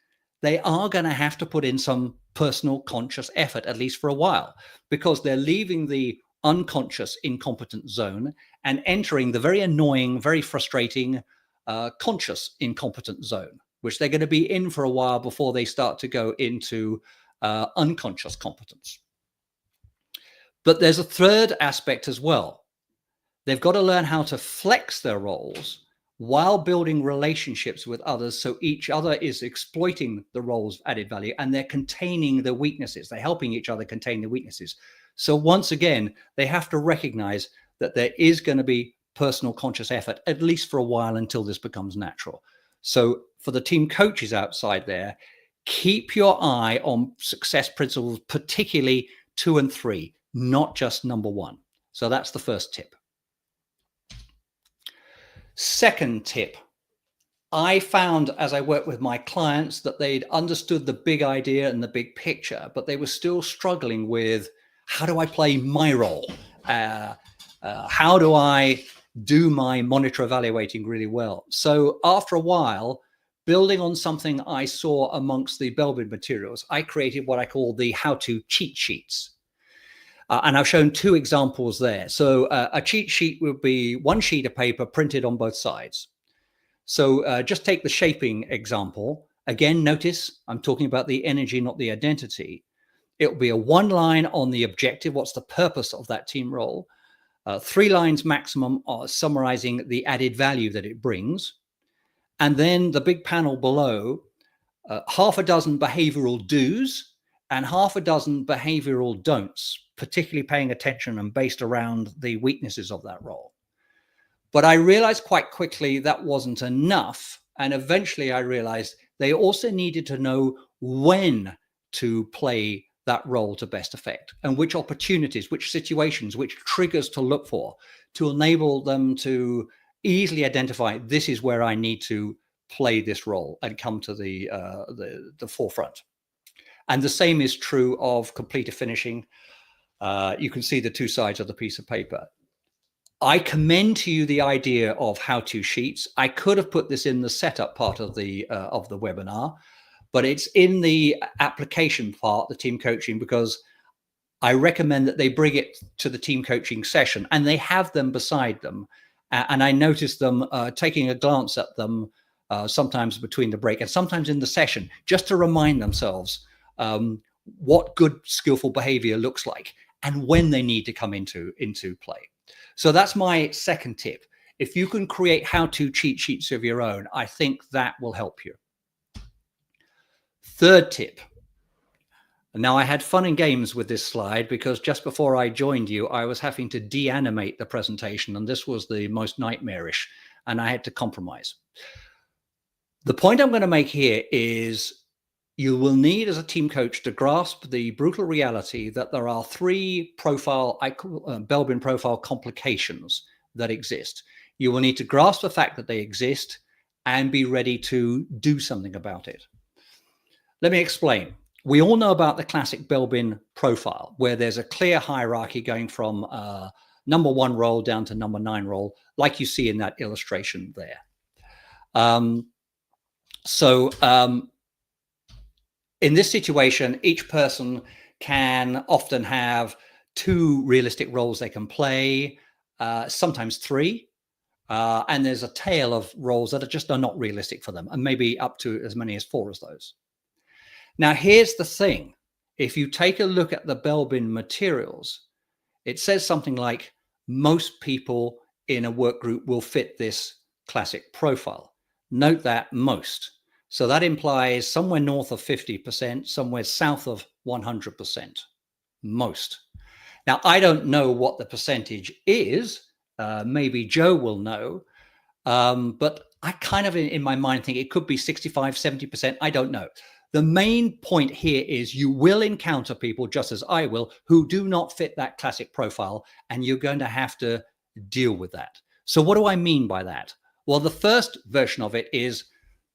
they are going to have to put in some personal conscious effort, at least for a while, because they're leaving the unconscious incompetent zone and entering the very annoying, very frustrating conscious incompetent zone, which they're going to be in for a while before they start to go into unconscious competence. But there's a third aspect as well. They've got to learn how to flex their roles while building relationships with others, so each other is exploiting the role's added value and they're containing the weaknesses. They're helping each other contain the weaknesses. So once again, they have to recognize that there is going to be personal conscious effort, at least for a while, until this becomes natural. So for the team coaches outside there, keep your eye on success principles, particularly 2 and 3, not just number 1. So that's the first tip. Second tip, I found as I worked with my clients that they'd understood the big idea and the big picture, but they were still struggling with, how do I play my role? How do I do my monitor evaluating really well? So after a while, building on something I saw amongst the Belbin materials, I created what I call the how-to cheat sheets. And I've shown 2 examples there. So a cheat sheet would be 1 sheet of paper printed on both sides. So just take the shaping example. Again, notice I'm talking about the energy, not the identity. It will be a 1 line on the objective. What's the purpose of that team role? 3 lines maximum are summarizing the added value that it brings. And then the big panel below, half a dozen behavioral do's and half a dozen behavioral don'ts, particularly paying attention and based around the weaknesses of that role. But I realized quite quickly that wasn't enough. And eventually I realized they also needed to know when to play that role to best effect, and which opportunities, which situations, which triggers to look for to enable them to easily identify, this is where I need to play this role and come to the forefront. And the same is true of completed finishing. You can see the 2 sides of the piece of paper. I commend to you the idea of how-to sheets. I could have put this in the setup part of the webinar, but it's in the application part, the team coaching, because I recommend that they bring it to the team coaching session and they have them beside them. And I noticed them taking a glance at them sometimes between the break and sometimes in the session, just to remind themselves what good skillful behavior looks like and when they need to come into play. So that's my second tip. If you can create how-to cheat sheets of your own, I think that will help you. Third tip, Now, I had fun and games with this slide because just before I joined you, I was having to de-animate the presentation, and this was the most nightmarish, and I had to compromise. The point I'm going to make here is you will need, as a team coach, to grasp the brutal reality that there are three Belbin profile complications that exist. You will need to grasp the fact that they exist and be ready to do something about it. Let me explain. We all know about the classic Belbin profile, where there's a clear hierarchy going from number 1 role down to number 9 role, like you see in that illustration there. In this situation, each person can often have 2 realistic roles they can play, sometimes 3. And there's a tail of roles that are not realistic for them, and maybe up to as many as 4 as those. Now, here's the thing. If you take a look at the Belbin materials, it says something like most people in a work group will fit this classic profile. Note that most. So that implies somewhere north of 50%, somewhere south of 100%, most. Now, I don't know what the percentage is. Maybe Joe will know. But I kind of, in my mind, think it could be 65, 70%. I don't know. The main point here is you will encounter people, just as I will, who do not fit that classic profile, and you're going to have to deal with that. So what do I mean by that? Well, the first version of it is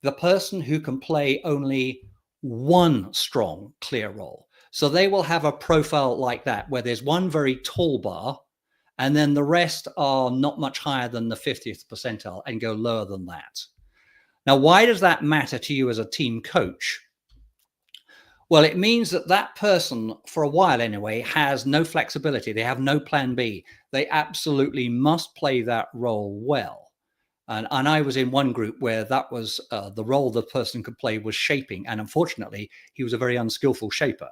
the person who can play only one strong, clear role. So they will have a profile like that, where there's one very tall bar, and then the rest are not much higher than the 50th percentile and go lower than that. Now, why does that matter to you as a team coach? Well, it means that that person, for a while anyway, has no flexibility. They have no plan B. They absolutely must play that role well. And I was in one group where that was the role the person could play was shaping. And unfortunately, he was a very unskillful shaper.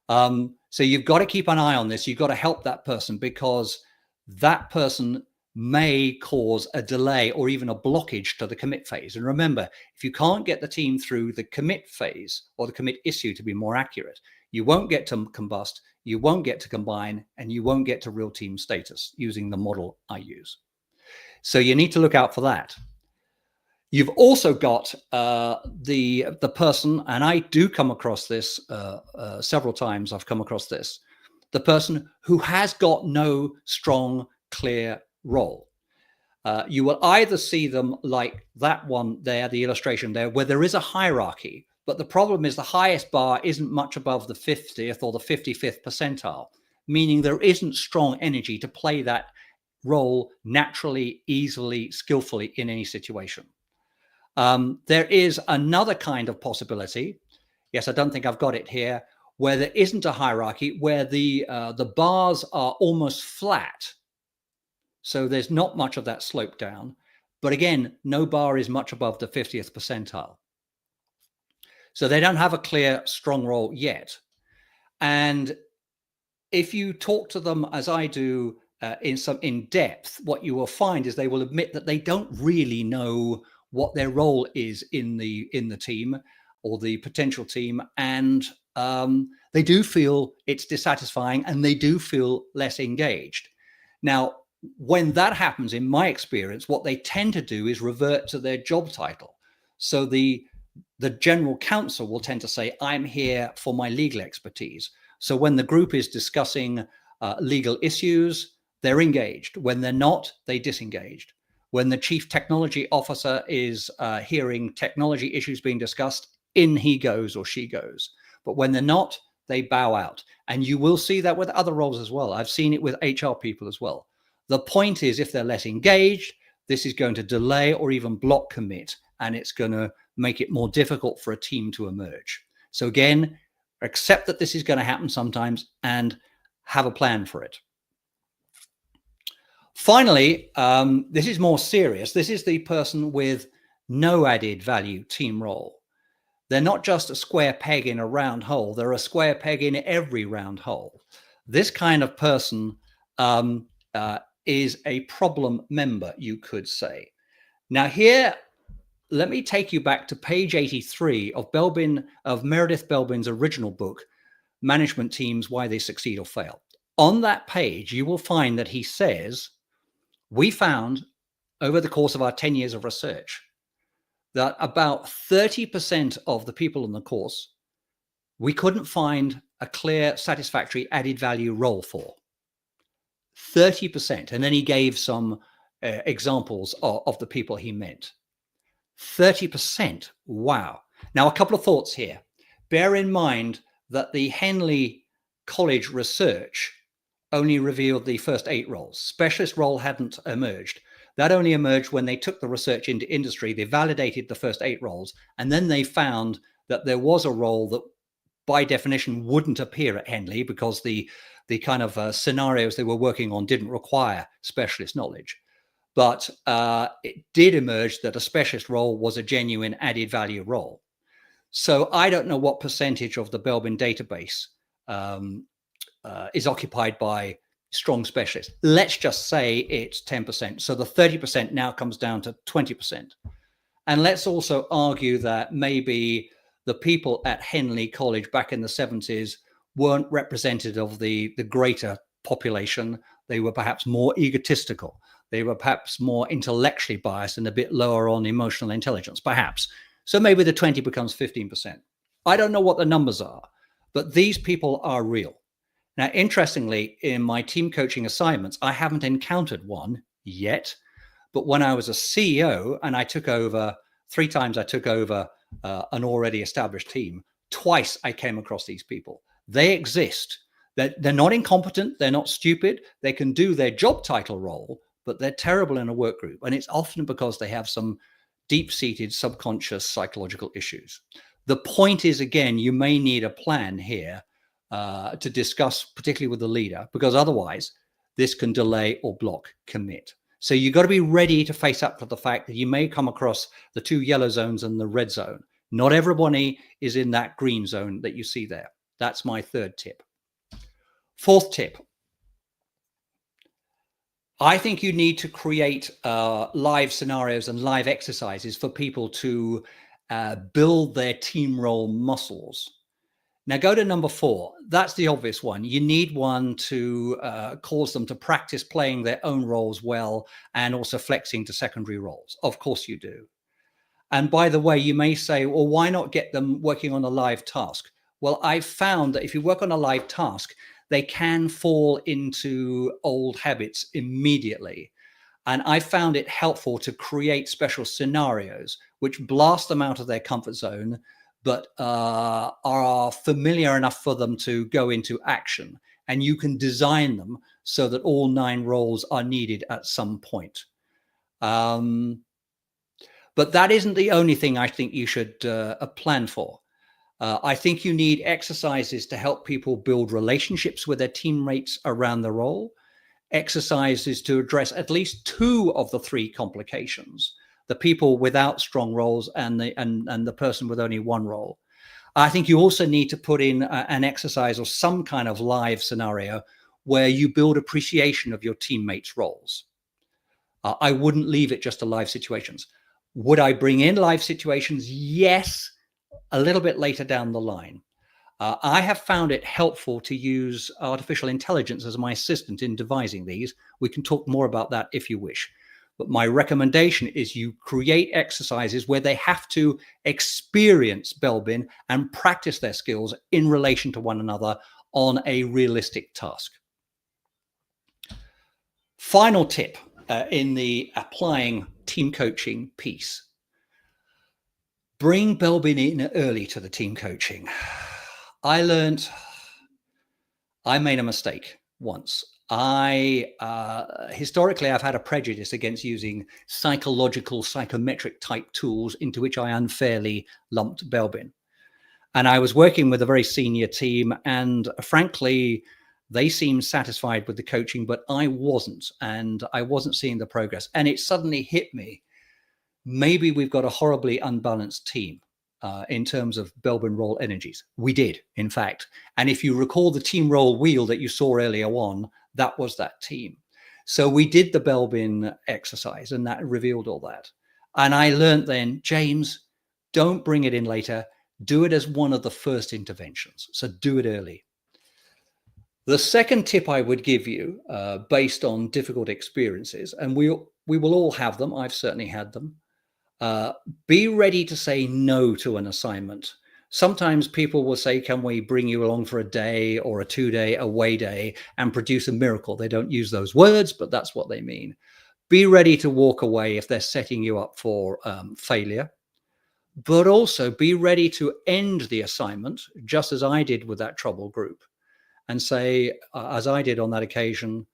So you've got to keep an eye on this. You've got to help that person, because that person may cause a delay or even a blockage to the commit phase. And remember, if you can't get the team through the commit phase, or the commit issue to be more accurate, you won't get to combust, you won't get to combine, and you won't get to real team status using the model I use. So you need to look out for that. You've also got the person, and I do come across this several times. I've come across this, the person who has got no strong, clear role. You will either see them like that one there, the illustration there, where there is a hierarchy, but the problem is the highest bar isn't much above the 50th or the 55th percentile, meaning there isn't strong energy to play that role naturally, easily, skillfully in any situation. There is another kind of possibility. Yes, I don't think I've got it here, where there isn't a hierarchy, where the bars are almost flat. So there's not much of that slope down. But again, no bar is much above the 50th percentile. So they don't have a clear, strong role yet. And if you talk to them, as I do, in depth, what you will find is they will admit that they don't really know what their role is in the team or the potential team. And they do feel it's dissatisfying, and they do feel less engaged. Now, when that happens, in my experience, what they tend to do is revert to their job title. So the general counsel will tend to say, I'm here for my legal expertise. So when the group is discussing legal issues, they're engaged. When they're not, they disengaged. When the chief technology officer is hearing technology issues being discussed, in he goes or she goes. But when they're not, they bow out. And you will see that with other roles as well. I've seen it with HR people as well. The point is, if they're less engaged, this is going to delay or even block commit, and it's going to make it more difficult for a team to emerge. So again, accept that this is going to happen sometimes and have a plan for it. Finally, this is more serious. This is the person with no added value team role. They're not just a square peg in a round hole. They're a square peg in every round hole. This kind of person is a problem member, you could say. Now here, let me take you back to page 83 of Meredith Belbin's original book, management teams, why they succeed or fail. On that page, you will find that he says, we found over the course of our 10 years of research that about 30% of the people in the course, we couldn't find a clear, satisfactory added value role for. 30%. And then he gave some examples of the people he meant. 30%. Wow. Now, a couple of thoughts here. Bear in mind that the Henley College research only revealed the first 8 roles. Specialist role hadn't emerged. That only emerged when they took the research into industry. They validated the first 8 roles, and then they found that there was a role that by definition wouldn't appear at Henley because the kind of scenarios they were working on didn't require specialist knowledge. But it did emerge that a specialist role was a genuine added value role. So I don't know what percentage of the Belbin database is occupied by strong specialists. Let's just say it's 10%. So the 30% now comes down to 20%. And let's also argue that maybe the people at Henley College back in the 70s weren't representative of the greater population. They were perhaps more egotistical. They were perhaps more intellectually biased and a bit lower on emotional intelligence, perhaps. So maybe the 20 becomes 15%. I don't know what the numbers are, but these people are real. Now, interestingly, in my team coaching assignments, I haven't encountered one yet. But when I was a CEO and I took over, 3 times I took over an already established team, twice I came across these people. They exist. They're not incompetent. They're not stupid. They can do their job title role, but they're terrible in a work group. And it's often because they have some deep-seated subconscious psychological issues. The point is, again, you may need a plan here to discuss, particularly with the leader, because otherwise this can delay or block commit. So you've got to be ready to face up to the fact that you may come across the 2 yellow zones and the red zone. Not everybody is in that green zone that you see there. That's my 3rd tip. 4th tip. I think you need to create live scenarios and live exercises for people to build their team role muscles. Now go to number 4. That's the obvious one. You need one to cause them to practice playing their own roles well and also flexing to secondary roles. Of course you do. And by the way, you may say, well, why not get them working on a live task? Well, I've found that if you work on a live task, they can fall into old habits immediately. And I found it helpful to create special scenarios which blast them out of their comfort zone, but are familiar enough for them to go into action. And you can design them so that all 9 roles are needed at some point. But that isn't the only thing I think you should plan for. I think you need exercises to help people build relationships with their teammates around the role, exercises to address at least 2 of the 3 complications, the people without strong roles and the person with only 1 role. I think you also need to put in an exercise or some kind of live scenario where you build appreciation of your teammates' roles. I wouldn't leave it just to live situations. Would I bring in live situations? Yes, a little bit later down the line. I have found it helpful to use artificial intelligence as my assistant in devising these. We can talk more about that if you wish. But my recommendation is you create exercises where they have to experience Belbin and practice their skills in relation to one another on a realistic task. Final tip in the applying team coaching piece. Bring Belbin in early to the team coaching. I made a mistake once. Historically, I've had a prejudice against using psychological, psychometric type tools into which I unfairly lumped Belbin. And I was working with a very senior team, and frankly, they seemed satisfied with the coaching, but I wasn't, and I wasn't seeing the progress. And it suddenly hit me. Maybe we've got a horribly unbalanced team in terms of Belbin role energies. We did, in fact. And if you recall the team role wheel that you saw earlier on, that was that team. So we did the Belbin exercise, and that revealed all that. And I learned then, James, don't bring it in later. Do it as one of the first interventions. So do it early. The second tip I would give you, based on difficult experiences, and we will all have them. I've certainly had them. Uh, be ready to say no to an assignment. Sometimes people will say, can we bring you along for a day or a 2-day away day and produce a miracle? They don't use those words, but that's what they mean. Be ready to walk away if they're setting you up for failure, but also be ready to end the assignment, just as I did with that trouble group, and say, as I did on that occasion,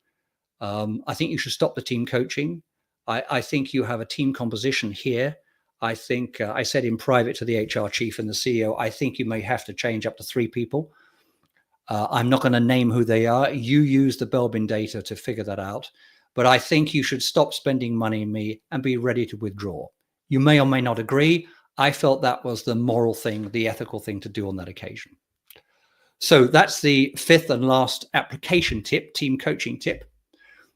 I think you should stop the team coaching. I think you have a team composition here. I think I said in private to the HR chief and the CEO, I think you may have to change up to 3 people. I'm not going to name who they are. You use the Belbin data to figure that out. But I think you should stop spending money on me and be ready to withdraw. You may or may not agree. I felt that was the moral thing, the ethical thing to do on that occasion. So that's the 5th and last application tip, team coaching tip.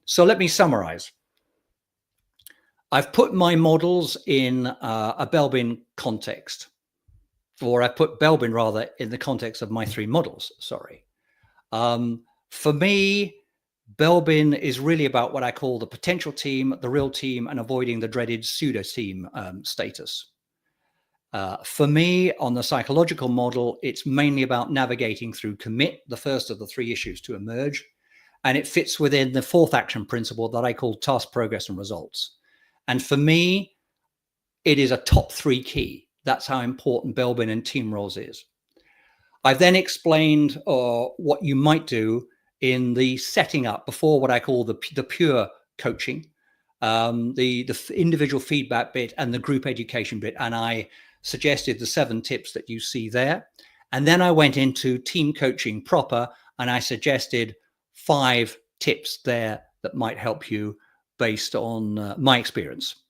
So let me summarize. I've put my models in a Belbin context, or I put Belbin rather in the context of my 3 models, sorry. For me, Belbin is really about what I call the potential team, the real team, and avoiding the dreaded pseudo team status. For me, on the psychological model, it's mainly about navigating through commit, the first of the 3 issues to emerge. And it fits within the 4th action principle that I call task, progress, and results. And for me, it is a top 3 key. That's how important Belbin and team roles is. I've then explained what you might do in the setting up before what I call the pure coaching, the individual feedback bit and the group education bit. And I suggested the 7 tips that you see there. And then I went into team coaching proper, and I suggested 5 tips there that might help you based on my experience.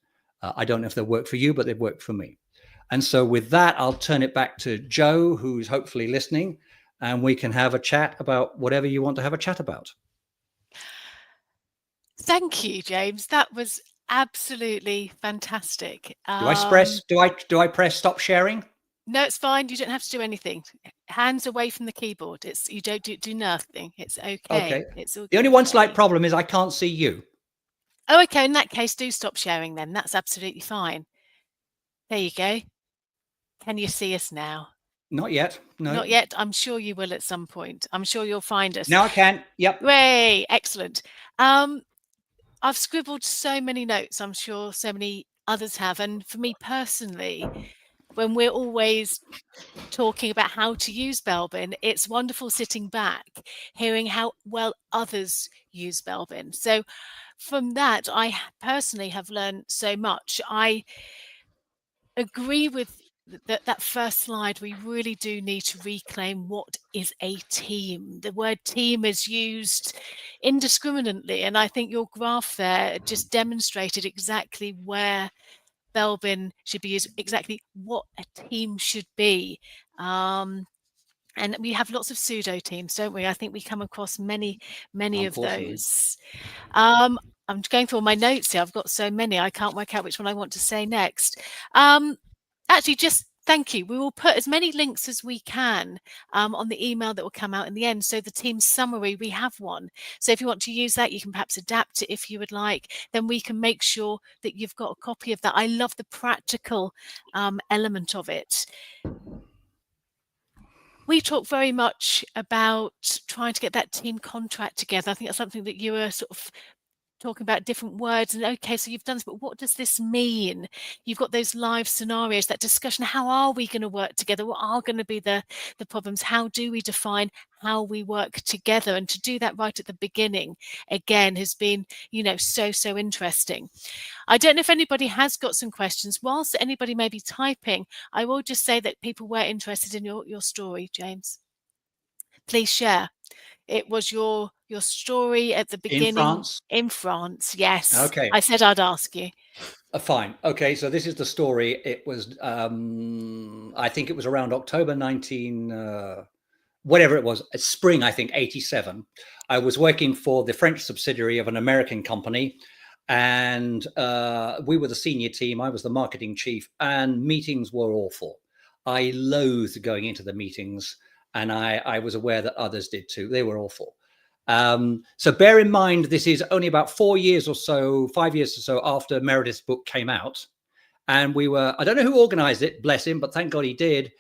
I don't know if they'll work for you, but they've worked for me. And so with that, I'll turn it back to Joe, who's hopefully listening, and we can have a chat about whatever you want to have a chat about. Thank you, James. That was absolutely fantastic. Do I press stop sharing? No, it's fine. You don't have to do anything. Hands away from the keyboard. You don't do nothing. It's okay. Okay. It's all The only one slight problem is I can't see you. Oh, okay. In that case, do stop sharing then. That's absolutely fine. There you go. Can you see us now? Not yet. No. Not yet. I'm sure you will at some point. I'm sure you'll find us. Now I can. Yep. Hooray! Excellent. I've scribbled so many notes. I'm sure so many others have. And for me personally, when we're always talking about how to use Belbin, it's wonderful sitting back, hearing how well others use Belbin. So from that, I personally have learned so much. I agree with that first slide. We really do need to reclaim what is a team. The word team is used indiscriminately, and I think your graph there just demonstrated exactly where Belbin should be used, exactly what a team should be. And we have lots of pseudo teams, don't we? I think we come across many of those. I'm going through all my notes here. I've got so many, I can't work out which one I want to say next. Actually, just thank you. We will put as many links as we can on the email that will come out in the end. So the team summary, we have one. So if you want to use that, you can perhaps adapt it if you would like. Then we can make sure that you've got a copy of that. I love the practical element of it. We talk very much about trying to get that team contract together. I think that's something that you were sort of talking about, different words. And okay, so you've done this, but what does this mean? You've got those live scenarios, that discussion. How are we going to work together? What are going to be the problems? How do we define how we work together? And to do that right at the beginning, again, has been, so interesting. I don't know if anybody has got some questions. Whilst anybody may be typing, I will just say that people were interested in your story, James. Please share. It was your story at the beginning. In France? In France, yes. Okay. I said I'd ask you. Fine. Okay, so this is the story. It was, I think it was around October 19, whatever it was, spring, I think, 87. I was working for the French subsidiary of an American company, and we were the senior team. I was the marketing chief, and meetings were awful. I loathed going into the meetings, and I was aware that others did too. They were awful. So bear in mind, this is only about 4 years or so, 5 years or so after Meredith's book came out. And we were, I don't know who organized it, bless him, but thank God he did.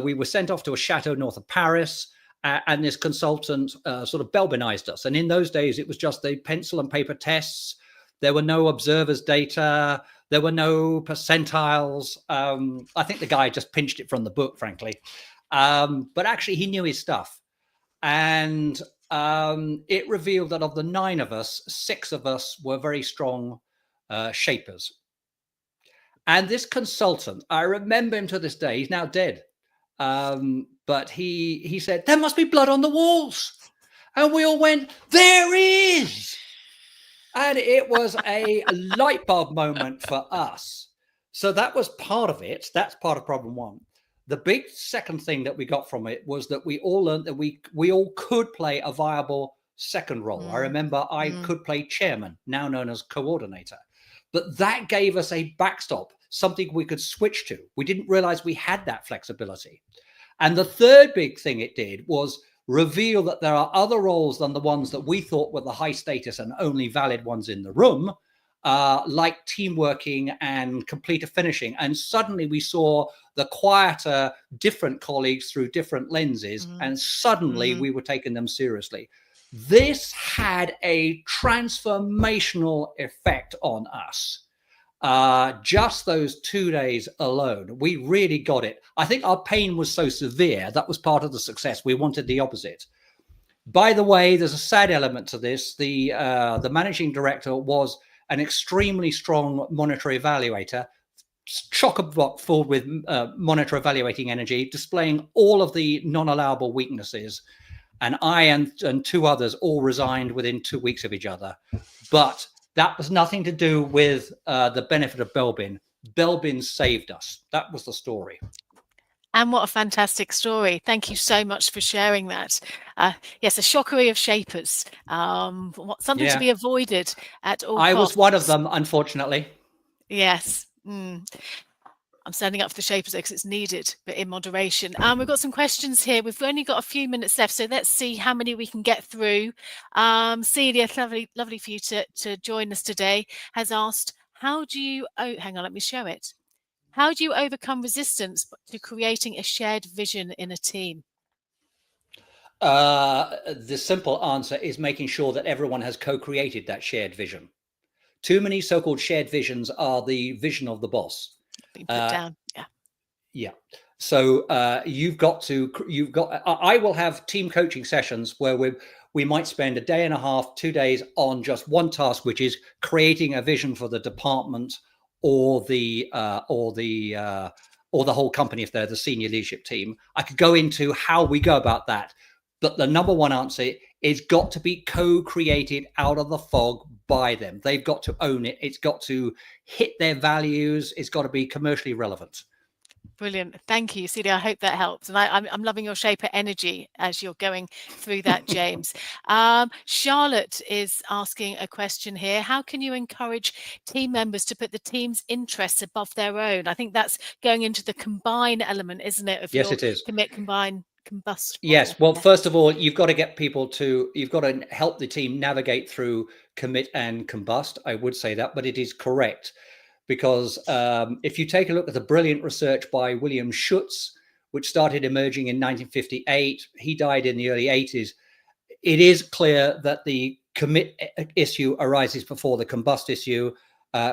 We were sent off to a chateau north of Paris, and this consultant sort of Belbinized us. And in those days, it was just the pencil and paper tests. There were no observers data. There were no percentiles. I think the guy just pinched it from the book, frankly. But actually, he knew his stuff. And it revealed that of the 9 of us, 6 of us were very strong shapers. And this consultant, I remember him to this day, he's now dead. But he said, there must be blood on the walls. And we all went, there is. And it was a light bulb moment for us. So that was part of it. That's part of problem 1. The big second thing that we got from it was that we all learned that we all could play a viable second role. I remember I could play chairman, now known as coordinator. But that gave us a backstop, something we could switch to. We didn't realize we had that flexibility. And the third big thing it did was reveal that there are other roles than the ones that we thought were the high status and only valid ones in the room, like teamworking and completer finishing. And suddenly we saw the quieter, different colleagues through different lenses, and suddenly we were taking them seriously. This had a transformational effect on us. Just those 2 days alone, we really got it. I think our pain was so severe, that was part of the success. We wanted the opposite. By the way, there's a sad element to this. The managing director was an extremely strong monitor evaluator, chock-a-block full with monitor evaluating energy, displaying all of the non-allowable weaknesses. And I and 2 others all resigned within 2 weeks of each other. But that was nothing to do with the benefit of Belbin. Belbin saved us. That was the story. And what a fantastic story. Thank you so much for sharing that. Yes, a shockery of shapers. Something to be avoided at all costs. I was one of them, unfortunately. Yes. I'm standing up for the shapers because it's needed, but in moderation. We've got some questions here. We've only got a few minutes left, so let's see how many we can get through. Celia, lovely for you to join us today, has asked, how do you... Oh, hang on, let me show it. How do you overcome resistance to creating a shared vision in a team? The simple answer is making sure that everyone has co-created that shared vision. Too many so-called shared visions are the vision of the boss. Being put down. Yeah. So I will have team coaching sessions where we might spend a day and a half, 2 days on just one task, which is creating a vision for the department or the whole company if they're the senior leadership team. I could go into how we go about that, but the number one answer is got to be co-created out of the fog by them. They've got to own it. It's got to hit their values. It's got to be commercially relevant. Brilliant. Thank you, Celia. I hope that helps. And I'm loving your shaper energy as you're going through that, James. Charlotte is asking a question here. How can you encourage team members to put the team's interests above their own? I think that's going into the combine element, isn't it? Yes, it is. Commit, combine, combust. Yes. Well, first of all, you've got to get people you've got to help the team navigate through commit and combust. I would say that, but it is correct. Because if you take a look at the brilliant research by William Schutz, which started emerging in 1958, he died in the early 80s, it is clear that the commit issue arises before the combust issue,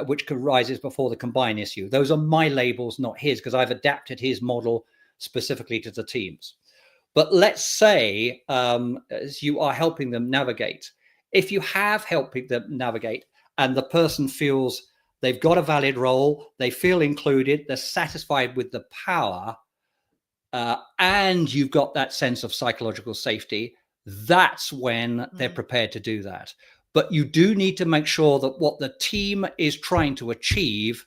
which arises before the combine issue. Those are my labels, not his, because I've adapted his model specifically to the teams. But let's say as you are helping them navigate, if you have helping them navigate and the person feels they've got a valid role, they feel included, they're satisfied with the power, and you've got that sense of psychological safety, that's when they're prepared to do that. But you do need to make sure that what the team is trying to achieve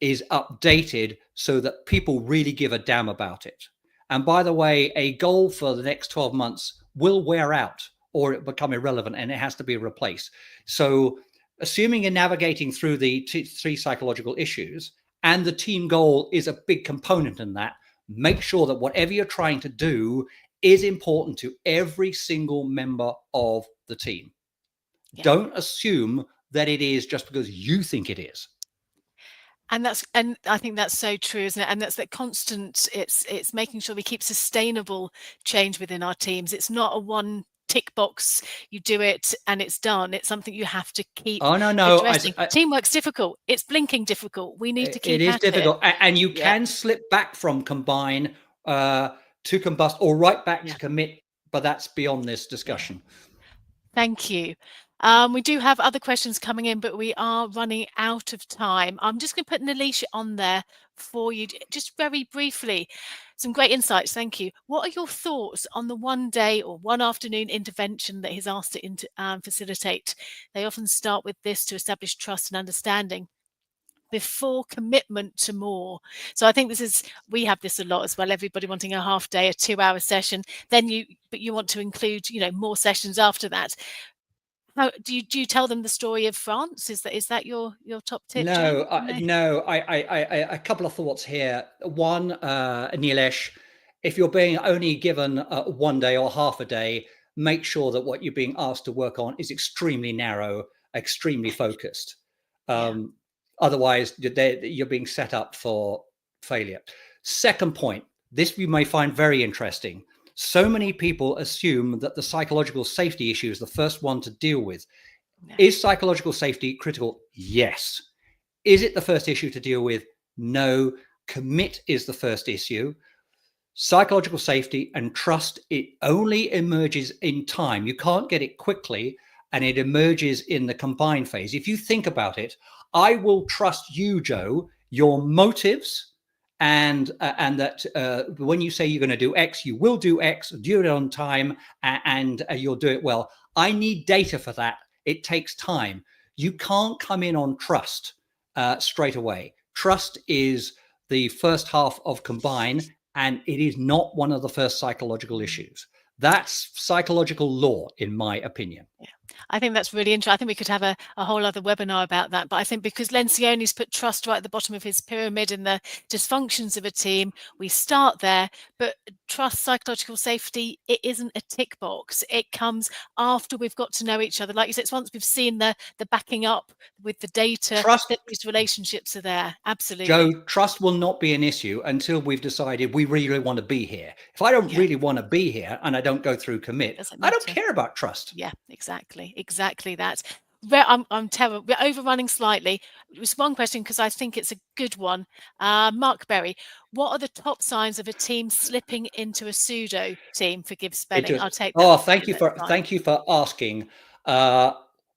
is updated so that people really give a damn about it. And by the way, a goal for the next 12 months will wear out or it become irrelevant and it has to be replaced. So assuming you're navigating through the 3 psychological issues and the team goal is a big component in that, make sure that whatever you're trying to do is important to every single member of the team. Yeah. Don't assume that it is just because you think it is. And I think that's so true, isn't it? And that's that constant, it's making sure we keep sustainable change within our teams. It's not a one tick box, you do it and it's done. It's something you have to keep Oh, no. addressing. Teamwork's difficult. It's blinking difficult. We need to keep it is at it. difficult. And you Yeah. can slip back from combine to combust or right back to commit, but that's beyond this discussion. Thank you. We do have other questions coming in, but we are running out of time. I'm just going to put Nilisha on there for you, just very briefly. Some great insights. Thank you. What are your thoughts on the one day or one afternoon intervention that he's asked to facilitate? They often start with this to establish trust and understanding before commitment to more. So I think we have this a lot as well. Everybody wanting a half day, a 2-hour session, but you want to include, more sessions after that. How do you tell them the story of France? Is that your top tip, James? No. A couple of thoughts here. One, Nilesh, if you're being only given one day or half a day, make sure that what you're being asked to work on is extremely narrow, extremely focused. Otherwise, you're being set up for failure. Second point, this you may find very interesting. So many people assume that the psychological safety issue is the first one to deal with. No. Is psychological safety critical? Yes. Is it the first issue to deal with? No. Commit is the first issue. Psychological safety and trust, it only emerges in time. You can't get it quickly, and it emerges in the combine phase. If you think about it, I will trust you, Joe, your motives, and that when you say you're going to do X, you will do X, do it on time, and you'll do it well. I need data for that. It takes time. You can't come in on trust straight away. Trust is the first half of combine, and it is not one of the first psychological issues. That's psychological law, in my opinion. Yeah. I think that's really interesting. I think we could have a whole other webinar about that. But I think because Lencioni's put trust right at the bottom of his pyramid in the dysfunctions of a team, we start there. But trust, psychological safety, it isn't a tick box. It comes after we've got to know each other. Like you said, it's once we've seen the backing up with the data that these relationships are there. Absolutely. Joe, trust will not be an issue until we've decided we really want to be here. If I don't really want to be here and I don't go through commit, I don't care about trust. Yeah, exactly that. I'm terrible. We're overrunning slightly. It was one question because I think it's a good one. Mark Berry, what are the top signs of a team slipping into a pseudo team? Forgive spelling. I'll take that. Oh, thank you for asking.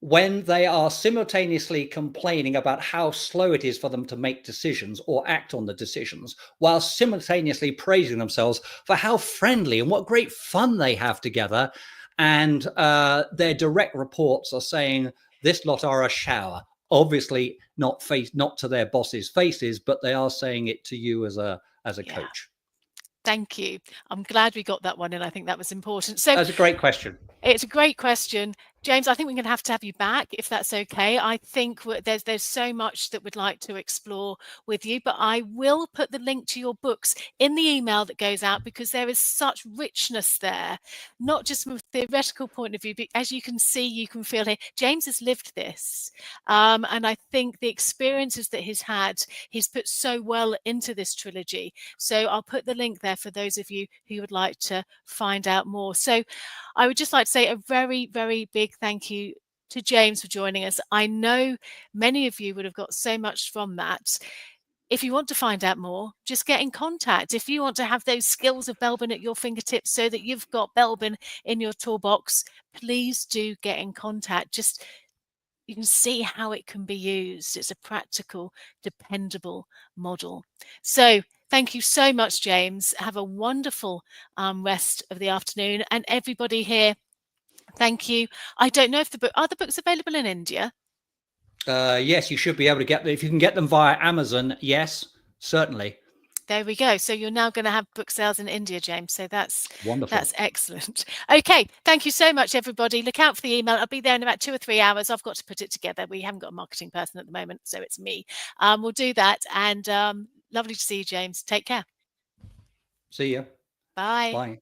When they are simultaneously complaining about how slow it is for them to make decisions or act on the decisions, while simultaneously praising themselves for how friendly and what great fun they have together, and their direct reports are saying this lot are a shower. Obviously, not to their bosses' faces, but they are saying it to you as a coach. Thank you. I'm glad we got that one in. I think that was important. So that's a great question. It's a great question. James, I think we're going to have you back if that's okay. I think there's so much that we'd like to explore with you, but I will put the link to your books in the email that goes out because there is such richness there, not just from a theoretical point of view, but as you can see, you can feel it. James has lived this. And I think the experiences that he's had, he's put so well into this trilogy. So I'll put the link there for those of you who would like to find out more. So I would just like to say a very, very big thank you to James for joining us. I know many of you would have got so much from that. If you want to find out more, just get in contact. If you want to have those skills of Belbin at your fingertips so that you've got Belbin in your toolbox, please do get in contact. Just you can see how it can be used. It's a practical, dependable model. So thank you so much, James. Have a wonderful rest of the afternoon. And everybody here, thank you. I don't know if are the books available in India? Yes, you should be able to get them. If you can get them via Amazon, yes, certainly. There we go. So you're now going to have book sales in India, James. So that's wonderful. That's excellent. Okay. Thank you so much, everybody. Look out for the email. I'll be there in about 2 or 3 hours. I've got to put it together. We haven't got a marketing person at the moment, so it's me. We'll do that. And lovely to see you, James. Take care. See you. Bye. Bye.